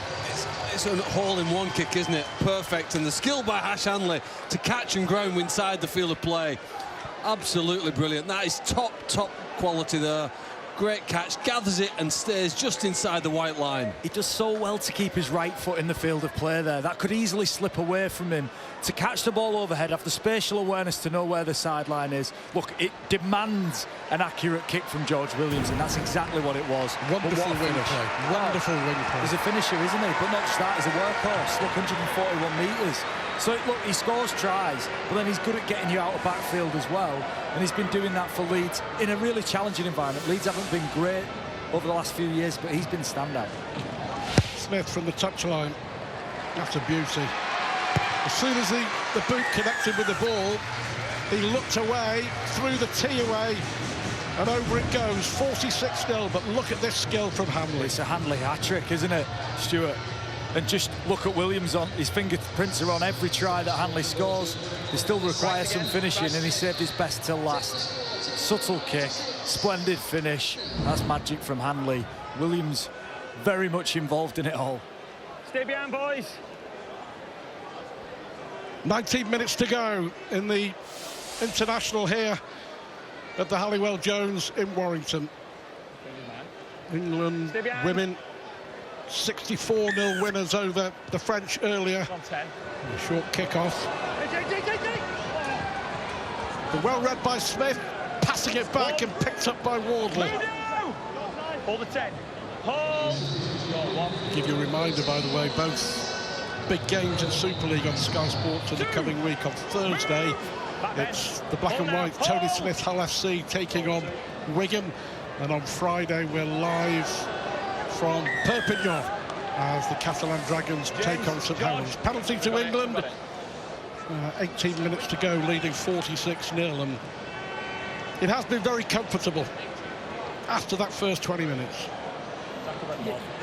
It's a hole-in-one kick, isn't it? Perfect, and the skill by Ash Hanley to catch and ground inside the field of play. Absolutely brilliant. That is top quality there. Great catch, gathers it and stays just inside the white line. He does so well to keep his right foot in the field of play there. That could easily slip away from him. To catch the ball overhead, have the spatial awareness to know where the sideline is. Look, it demands an accurate kick from George Williams, and that's exactly what it was. Wonderful wing play. Wonderful wing play. He's a finisher, isn't he? But not just that, he's a workhorse. Look, 141 metres. So, look, he scores tries, but then he's good at getting you out of backfield as well. And he's been doing that for Leeds in a really challenging environment. Leeds haven't been great over the last few years, but he's been standout. Smith from the touchline. That's a beauty. As soon as the boot connected with the ball, he looked away, threw the tee away, and over it goes. 46-0, but look at this skill from Hanley. It's a Hanley hat-trick, isn't it, Stuart? And just look at Williams on his fingerprints are on every try that Hanley scores. He still requires some finishing, and he saved his best till last. Subtle kick, splendid finish. That's magic from Hanley. Williams very much involved in it all. Stay behind, boys. 19 minutes to go in the international here at the Halliwell Jones in Warrington. England women 64-0 winners over the French earlier. Short kick-off. Well read by Smith, passing it back and picked up by Wardley. Hold the 10. Give you a reminder, by the way, both big games in Super League on Sky Sports in the coming week. On Thursday, it's the black and white Tony Smith Hull FC taking on Wigan. And on Friday, we're live from Perpignan as the Catalan Dragons take on St Helens. Penalty to England. 18 minutes to go, leading 46-0. And it has been very comfortable after that first 20 minutes.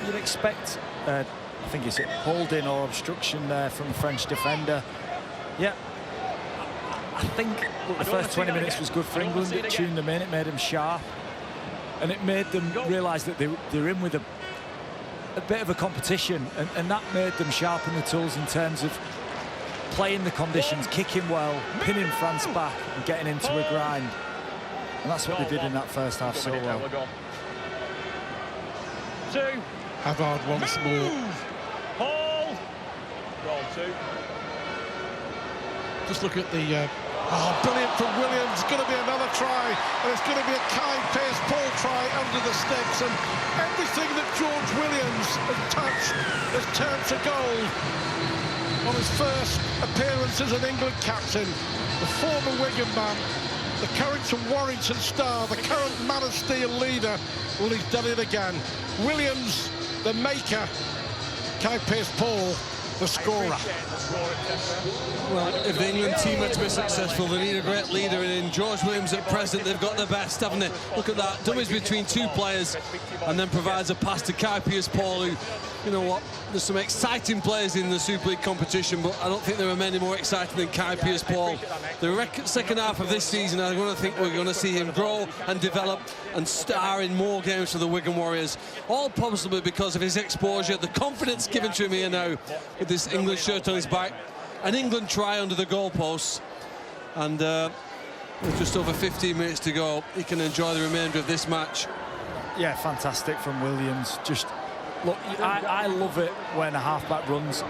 You'd expect, I think it's a holding or obstruction there from the French defender. Yeah, I think the first 20 minutes was good for England. It tuned them in, it made them sharp, and it made them realise that they're in with a bit of a competition, and that made them sharpen the tools in terms of playing the conditions, kicking well, pinning France back and getting into a grind. And that's what they did in that first half so well. Hazard once more. Paul. Goal 2. Just look at the... brilliant from Williams. Going to be another try. And it's going to be a Kai Pearce-Paul try under the sticks. And everything that George Williams has touched has turned to gold. On his first appearance as an England captain, the former Wigan man, the current Warrington star, the current Man of Steel leader, well, he's done it again. Williams, the maker, Kai Pearce-Paul, the scorer. Well, if the England team are to be successful, they need a great leader, and in George Williams at present, they've got the best, haven't they? Look at that, dummies between two players, and then provides a pass to Kai Pearce-Paul, who, you know what, there's some exciting players in the Super League competition, but I don't think there are many more exciting than Kai Pearce-Paul. The second half of this season, I'm going to think we're going to see him grow and develop and star in more games for the Wigan Warriors, all possibly because of his exposure, the confidence given to him here now with this England shirt on his back. An England try under the goalposts, and with just over 15 minutes to go, he can enjoy the remainder of this match. Yeah, fantastic from Williams. Just look, I love it when a halfback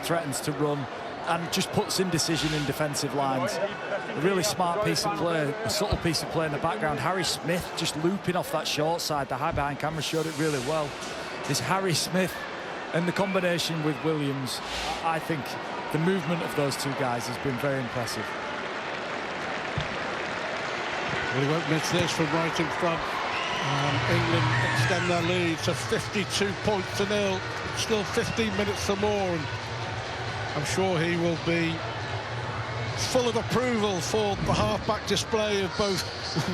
threatens to run and just puts indecision in defensive lines. A really smart piece of play, a subtle piece of play in the background. Harry Smith just looping off that short side. The high behind camera showed it really well. It's Harry Smith and the combination with Williams. I think the movement of those two guys has been very impressive. Well, he won't miss this from right in front. England extend their lead to 52 points to 0. Still 15 minutes for more, and I'm sure he will be full of approval for the half-back display of both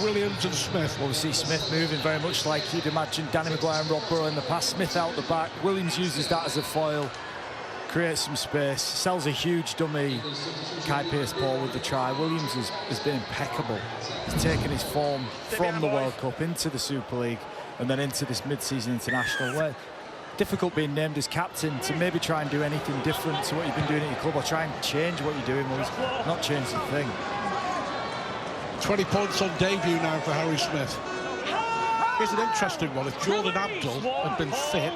Williams and Smith. Well, we see Smith moving very much like you'd imagine Danny Maguire and Rob Burrow in the past. Smith out the back. Williams uses that as a foil, creates some space, sells a huge dummy. Kai Pearce-Paul with the try. Williams has been impeccable. He's taken his form from the World Cup into the Super League and then into this mid-season international, where difficult being named as captain to maybe try and do anything different to what you've been doing at your club or try and change what you're doing. Well, he's not changed a thing. 20 points on debut now for Harry Smith. Here's an interesting one. If Jordan Abdul had been fit,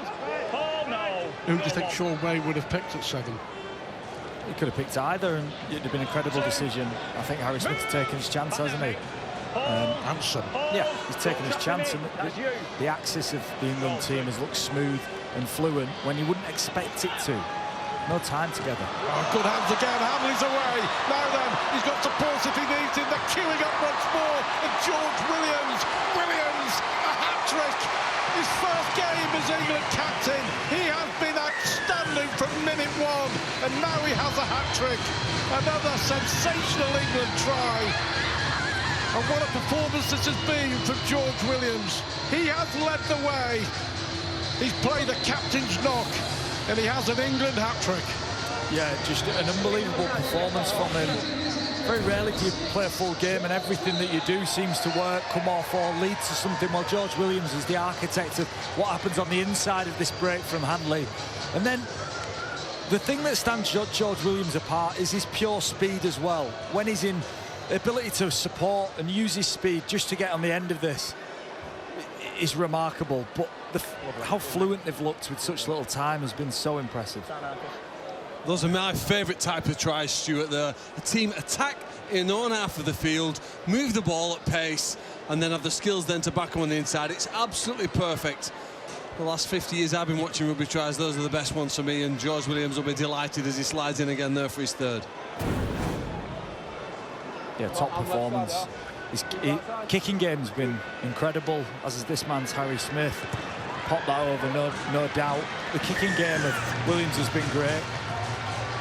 who do you think Sean Wayne would have picked at 7? He could have picked either, and it'd have been an incredible decision. I think Harry Smith has taken his chance, hasn't he? Hanson. Yeah, he's taken his chance, and the axis of the England team has looked smooth and fluent when you wouldn't expect it to. No time together. Oh, good hands again. Hamley's away. Now then, he's got support if he needs him. They're queuing up once more. And George Williams. Williams, a hat-trick. His first game as England captain. He has been outstanding from minute 1. And now he has a hat-trick. Another sensational England try. And what a performance this has been from George Williams. He has led the way. He's played a captain's knock, and he has an England hat-trick. Yeah, just an unbelievable performance from him. Very rarely do you play a full game and everything that you do seems to work, come off, or lead to something. Well, George Williams is the architect of what happens on the inside of this break from Hanley. And then the thing that stands George Williams apart is his pure speed as well. When he's in the ability to support and use his speed just to get on the end of this is remarkable, but how fluent they've looked with such little time has been so impressive. Those are my favourite type of tries, Stuart. The team attack in their own half of the field, move the ball at pace, and then have the skills then to back them on the inside. It's absolutely perfect. The last 50 years I've been watching rugby tries, those are the best ones for me, and George Williams will be delighted as he slides in again there for his third. Yeah, top performance. His kicking game's been incredible, as is this man's Harry Smith. Popped that over, no doubt. The kicking game of Williams has been great.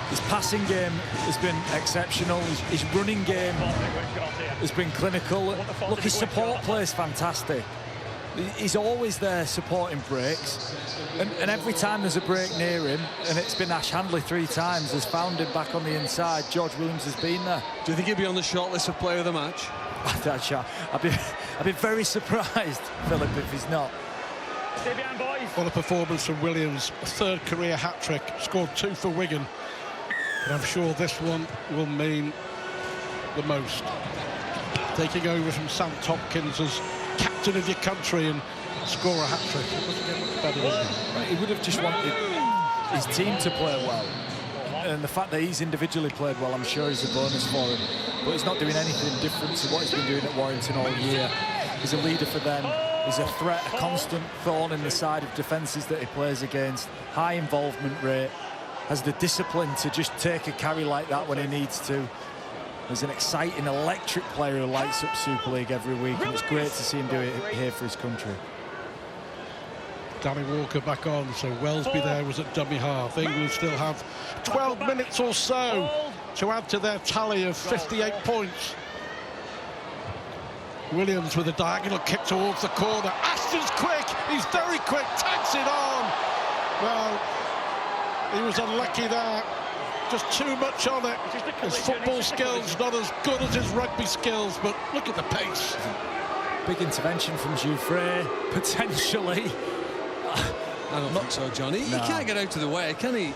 His passing game has been exceptional. His running game has been clinical. Look, his support play is fantastic. He's always there supporting breaks. And every time there's a break near him, and it's been Ash Handley 3 times, has found him back on the inside. George Williams has been there. Do you think he'll be on the shortlist of player of the match? I'd be very surprised, Philip, if he's not. What a performance from Williams. A 3rd career hat-trick. Scored 2 for Wigan. But I'm sure this one will mean the most. Taking over from Sam Tompkins as captain of your country and score a hat-trick. It doesn't get much better, does it? He would have just wanted his team to play well. And the fact that he's individually played well, I'm sure is a bonus for him. But he's not doing anything different to what he's been doing at Warrington all year. He's a leader for them. He's a threat, a constant thorn in the side of defences that he plays against. High involvement rate. Has the discipline to just take a carry like that when he needs to. He's an exciting, electric player who lights up Super League every week, and it's great to see him do it here for his country. Danny Walker back on, so Welsby there was at dummy half. England still have 12 minutes or so to add to their tally of 58 points. Williams with a diagonal kick towards the corner. Ashton's quick, he's very quick, tags it on. Well, he was unlucky there. Just too much on it. His football skills not as good as his rugby skills, but look at the pace. Big intervention from Jouffret, potentially. I don't think so, Johnny. He can't get out of the way, can he?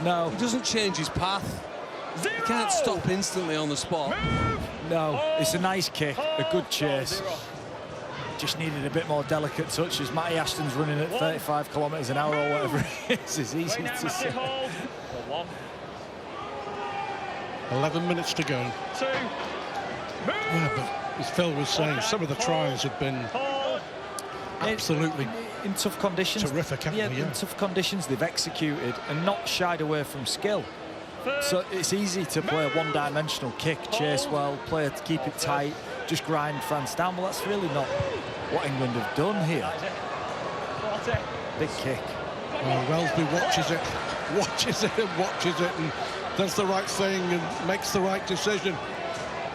No. He doesn't change his path. He can't stop instantly on the spot. No, it's a nice kick, a good chase. Just needed a bit more delicate touch as Matty Ashton's running at 35 kilometres an hour or whatever it is. It's easy to say. 11 minutes to go. Yeah, but as Phil was saying, some of the tries have been absolutely in tough conditions. Terrific, haven't they? In tough conditions they've executed and not shied away from skill. So it's easy to play a one-dimensional kick, chase well, play it, keep it tight, just grind France down. Well, that's really not what England have done here. Big kick. Well, Welsby watches it and watches it and does the right thing and makes the right decision.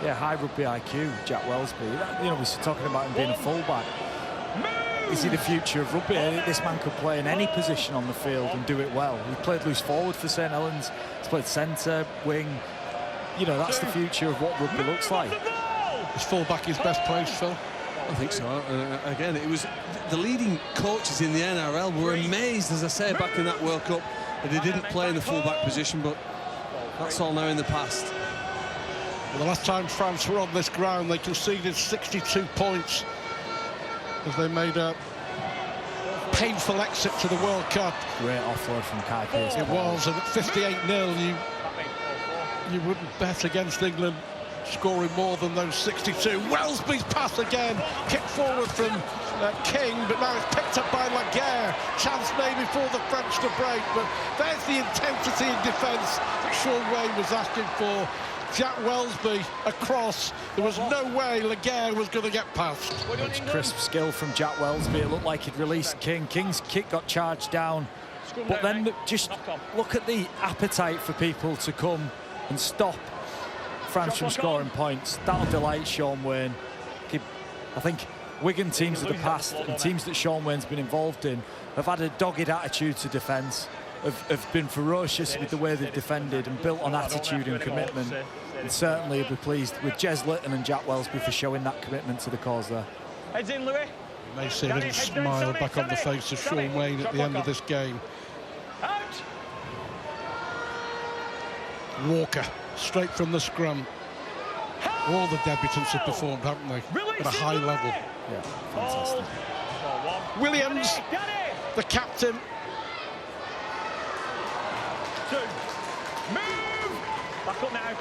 Yeah, high rugby IQ, Jack Welsby. You know, we're talking about him being a fullback. Is he the future of rugby? This man could play in any position on the field and do it well. He played loose forward for St Helens. He's played centre, wing. You know, that's the future of what rugby looks like. Is fullback his best place, Phil? I think so. Again, it was the leading coaches in the NRL were amazed, as I say, back in that World Cup, that he didn't play in the fullback position, but that's all now in the past. Well, the last time France were on this ground, they conceded 62 points as they made a painful exit to the World Cup. Great offload from Kai Pearce. It was, and at 58-0, you wouldn't bet against England scoring more than those 62. Welsby's pass again, kick forward from King, but now it's picked up by Laguerre. Chance maybe for the French to break, but there's the intensity in defence that Shaun Wane was asking for. Jack Welsby across. There was no way Laguerre was going to get past. It's crisp skill from Jack Welsby. It looked like he'd released King. King's kick got charged down. But then just look at the appetite for people to come and stop France from scoring points. That'll delight Shaun Wane. I think Wigan teams of the past and teams that Shaun Wane's been involved in have had a dogged attitude to defence, have been ferocious with the way they've defended and built on attitude and commitment. And certainly he'll be pleased with Jez Litton and Jack Welsby for showing that commitment to the cause there. Heads in, Louis. You may see a little smile back on the face of Shaun Wane at the end of this game. Walker, straight from the scrum. All the debutants have performed, haven't they? At a high level. Yeah, fantastic. Williams, the captain. Back up now.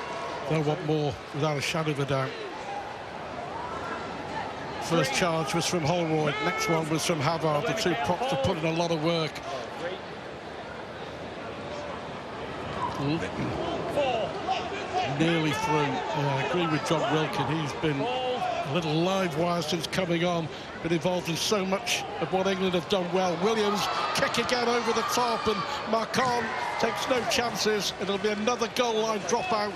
They'll want more, without a shadow of a doubt. First charge was from Holroyd, next one was from Havard. The two props have put in a lot of work. Litton nearly through. I agree with John Wilkin. He's been a little live wire since coming on, been involved in so much of what England have done well. Williams, kick again over the top, and Marcon takes no chances. It'll be another goal line dropout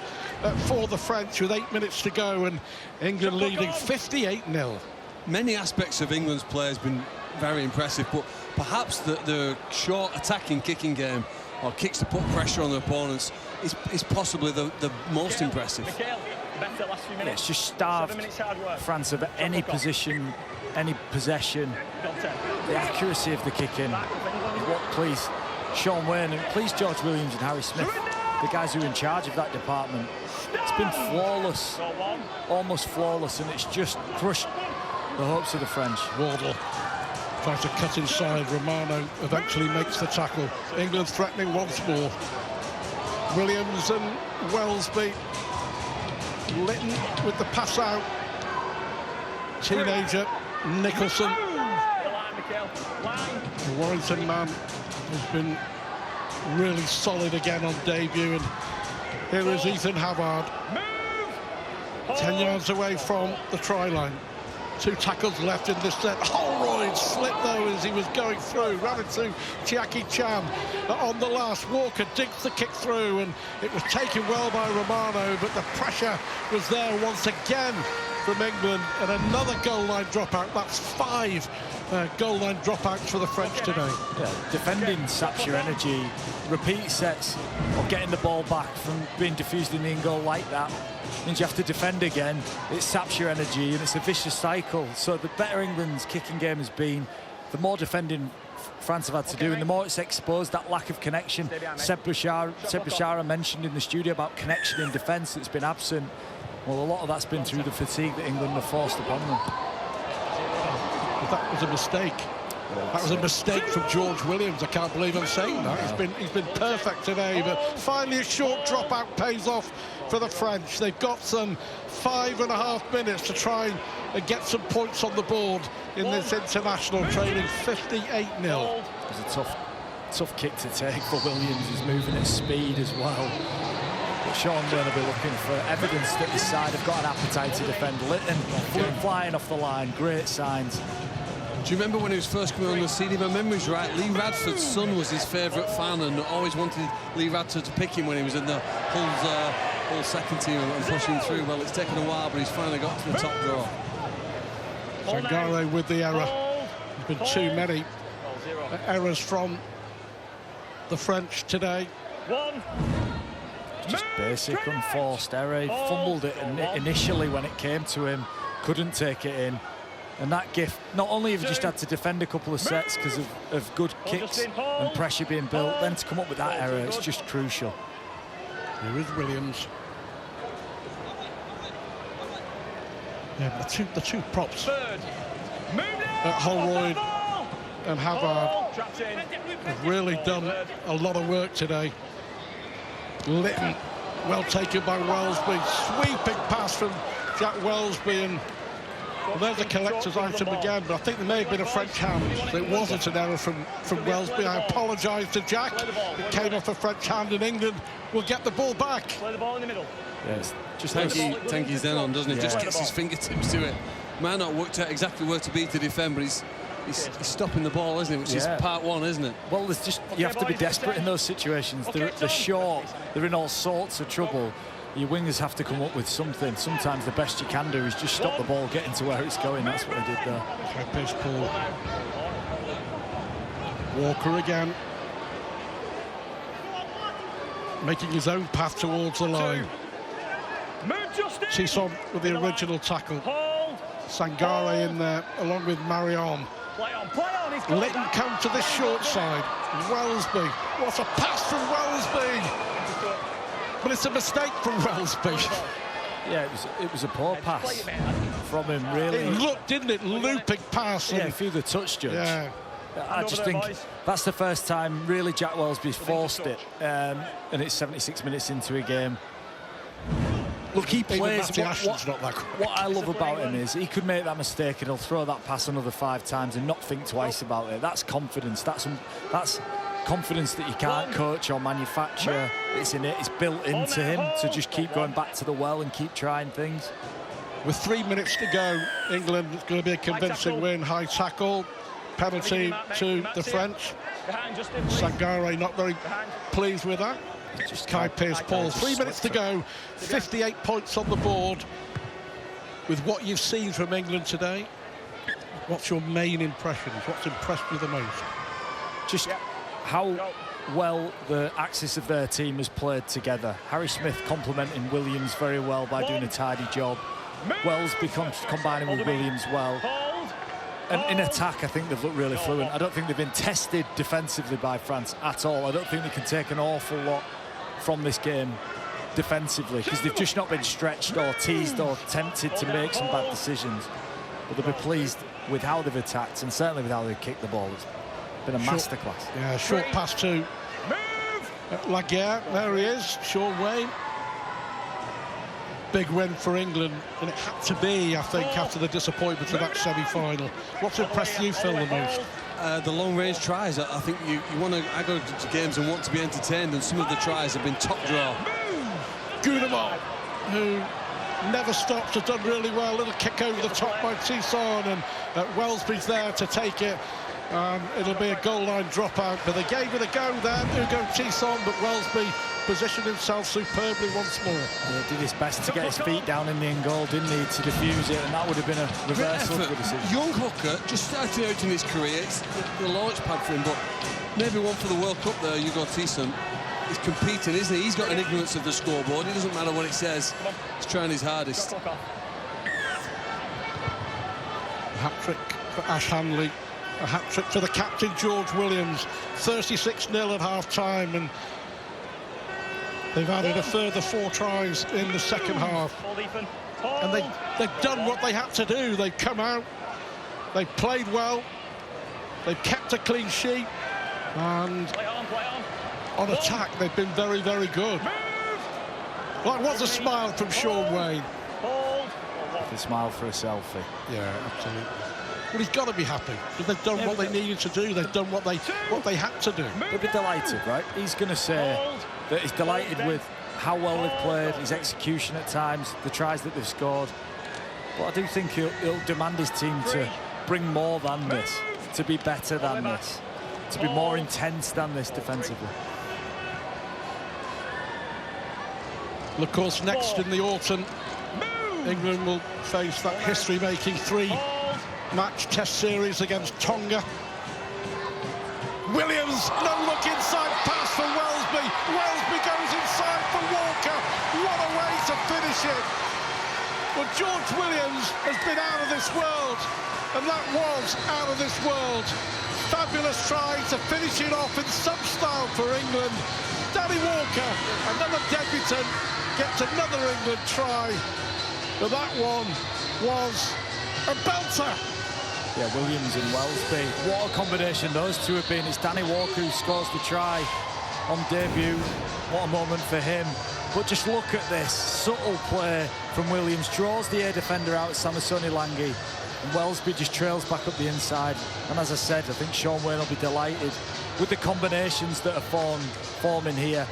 for the French with 8 minutes to go, and England leading 58-0. Many aspects of England's play has been very impressive, but perhaps the short attacking kicking game, or kicks to put pressure on the opponents, is possibly the most impressive. Yeah, it's just starved France of any position, any possession. The accuracy of the kicking is what pleased Shaun Wane and pleased George Williams and Harry Smith, the guys who are in charge of that department. It's been flawless, almost flawless, and it's just crushed the hopes of the French. Wardle tries to cut inside. Romano eventually makes the tackle. England threatening once more. Williams and Welsby. Litton with the pass out. Teenager Nicholson. The Warrington man has been really solid again on debut, and here is Ethan Havard, 10 yards away from the try line. 2 tackles left in this set. Holroyd slipped though as he was going through, ran into Chiaki Chan on the last. Walker digs the kick through, and it was taken well by Romano, but the pressure was there once again from England, and another goal line dropout. That's 5 goal line dropouts for the French today. Yeah, defending saps your energy. Repeat sets of getting the ball back from being diffused in the in-goal like that means you have to defend again. It saps your energy, and it's a vicious cycle. So the better England's kicking game has been, the more defending France have had to do, and the more it's exposed that lack of connection. Seb Bashara mentioned in the studio about connection in defence that's been absent. Well, a lot of that's been through the fatigue that England have forced upon them. That was a mistake. That was a mistake from George Williams. I can't believe I'm saying that. He's been perfect today, but finally a short dropout pays off for the French. They've got some 5.5 minutes to try and get some points on the board in this international training. 58-0. It was a tough kick to take for Williams. He's moving at speed as well. But Shaun going to be looking for evidence that his side have got an appetite to defend. Litton flying off the line, great signs. Do you remember when he was first coming on the scene? If my memory's right, Lee Radford's son was his favourite fan and always wanted Lee Radford to pick him when he was in the Hull second team and pushing through. Well, it's taken a while, but he's finally got to the top draw. Sangare with the error. There's been too many errors from the French today. Just basic, unforced error. He fumbled it initially when it came to him, couldn't take it in. And that gift, not only have you just had to defend a couple of sets because of good kicks and pressure being built, then to come up with that error, it's just crucial. Here is Williams. Yeah, the two props, Holroyd and Havard, have really done a lot of work today. Litton, well taken by Welsby, sweeping pass from Jack Welsby, and well, there's a collector's item again, but I think there may have been a French hand. It wasn't an error from Welsby. I apologise to Jack. It came off a French hand, and England will get the ball back. Play the ball in the middle. Yes, just Tengi's then on, doesn't he? Yeah. Just gets his fingertips to it. Might not worked out exactly where to be to defend, but he's stopping the ball, isn't he? Which is part one, isn't it? Well, there's just you have to be desperate in those situations. They're short. They're in all sorts of trouble. Your wingers have to come up with something. Sometimes the best you can do is just stop the ball getting to where it's going. That's what they did there. High-pace ball. Walker again, making his own path towards the line. Sisson with the original tackle. Sangare in there along with Marion. Litton come to the short side. Welsby, what a pass from Welsby! But it's a mistake from Welsby. Yeah, it was a poor pass from him, really. It looked, didn't it? Looping pass. Yeah, through the touch, Judge. Yeah. I just think that's the first time, really, Jack Welsby's forced it. And it's 76 minutes into a game. Look, he plays. What I love about him is he could make that mistake and he'll throw that pass another 5 times and not think twice about it. That's confidence. That's confidence that you can't coach or manufacture. It's built into him to just keep going back to the well and keep trying things. With 3 minutes to go, England is going to be a convincing win. High tackle, penalty to the French. Sangare not very pleased with that. Just Kai Pearce-Paul. 3 minutes to go, 58 points on the board. With what you've seen from England today, what's your main impressions? What's impressed you the most? Just how well the axis of their team has played together. Harry Smith complementing Williams very well by doing a tidy job. Wells combining with Williams well. And in attack, I think they've looked really fluent. I don't think they've been tested defensively by France at all. I don't think they can take an awful lot from this game defensively, because they've just not been stretched or teased or tempted to make some bad decisions. But they'll be pleased with how they've attacked and certainly with how they've kicked the ball. It's been a masterclass. Yeah, short pass to Laguerre. There he is, Sean Wayne. Big win for England, and it had to be, I think, after the disappointment of that semi-final. What's impressed you, Phil, the most? The long-range tries. I think you want to go to games and want to be entertained, and some of the tries have been top draw. Gounemont, who never stops, has done really well. Little kick over the top by Tisson, and Wellesby's there to take it. It'll be a goal line dropout, but they gave it a go there. Hugo Tisson, but Wellesby positioned himself superbly once more. Yeah, did his best to get his feet down in the end goal, didn't he, to defuse it, and that would have been a reversal of the decision. Young hooker, just starting out in his career. It's the launch pad for him, but maybe one for the World Cup there. Hugo Tisson is competing, isn't he? He's got an ignorance of the scoreboard. It doesn't matter what it says. He's trying his hardest. Hat-trick for Ash Hanley. A hat-trick for the captain, George Williams. 36-0 at half-time, and they've added a further 4 tries in the second half. And they've done what they had to do. They've come out, they've played well, they've kept a clean sheet, and on attack, they've been very, very good. Like, what's a smile from Sean Wayne? A smile for a selfie. Yeah, absolutely. Well, he's got to be happy, because they've done what they needed to do. They've done what they had to do. They'll be delighted, right? He's going to say that he's delighted with how well they've played, his execution at times, the tries that they've scored. But I do think he'll demand his team to bring more than this, to be better than this, to be more intense than this defensively. Well, of course, next in the autumn, England will face that history-making 3-match test series against Tonga. Williams, no look inside pass for Wellesby. Wellesby goes inside for Walker. What a way to finish it. Well, George Williams has been out of this world, and that was out of this world. Fabulous try to finish it off in some style for England. Danny Walker, another debutant, gets another England try. But that one was a belter. Yeah, Williams and Wellesby. What a combination those two have been. It's Danny Walker who scores the try on debut. What a moment for him. But just look at this subtle play from Williams. Draws the air defender out, Samisoni Langi. And Wellesby just trails back up the inside. And as I said, I think Sean Wayne will be delighted with the combinations that are forming here.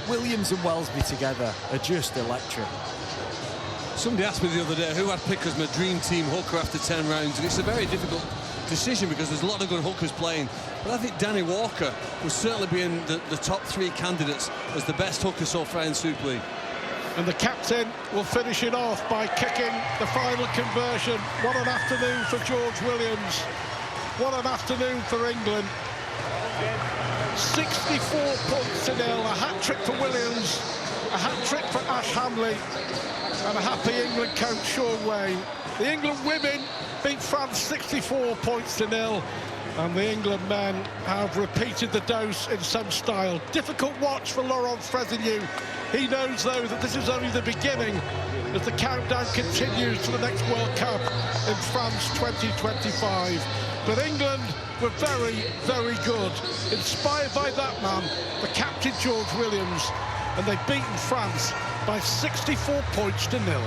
Williams and Wellesby together are just electric. Somebody asked me the other day who I'd pick as my dream team hooker after 10 rounds, and it's a very difficult decision because there's a lot of good hookers playing. But I think Danny Walker will certainly be in the top 3 candidates as the best hooker so far in Super League. And the captain will finish it off by kicking the final conversion. What an afternoon for George Williams. What an afternoon for England. 64 points to nil. A hat-trick for Williams, a hat-trick for Ash Hanley, and a happy England coach, Sean Wayne. The England women beat France 64 points to nil, and the England men have repeated the dose in some style. Difficult watch for Laurent Fresnier. He knows, though, that this is only the beginning as the countdown continues to the next World Cup in France 2025. But England were very, very good, inspired by that man, the captain George Williams, and they've beaten France by 64 points to nil.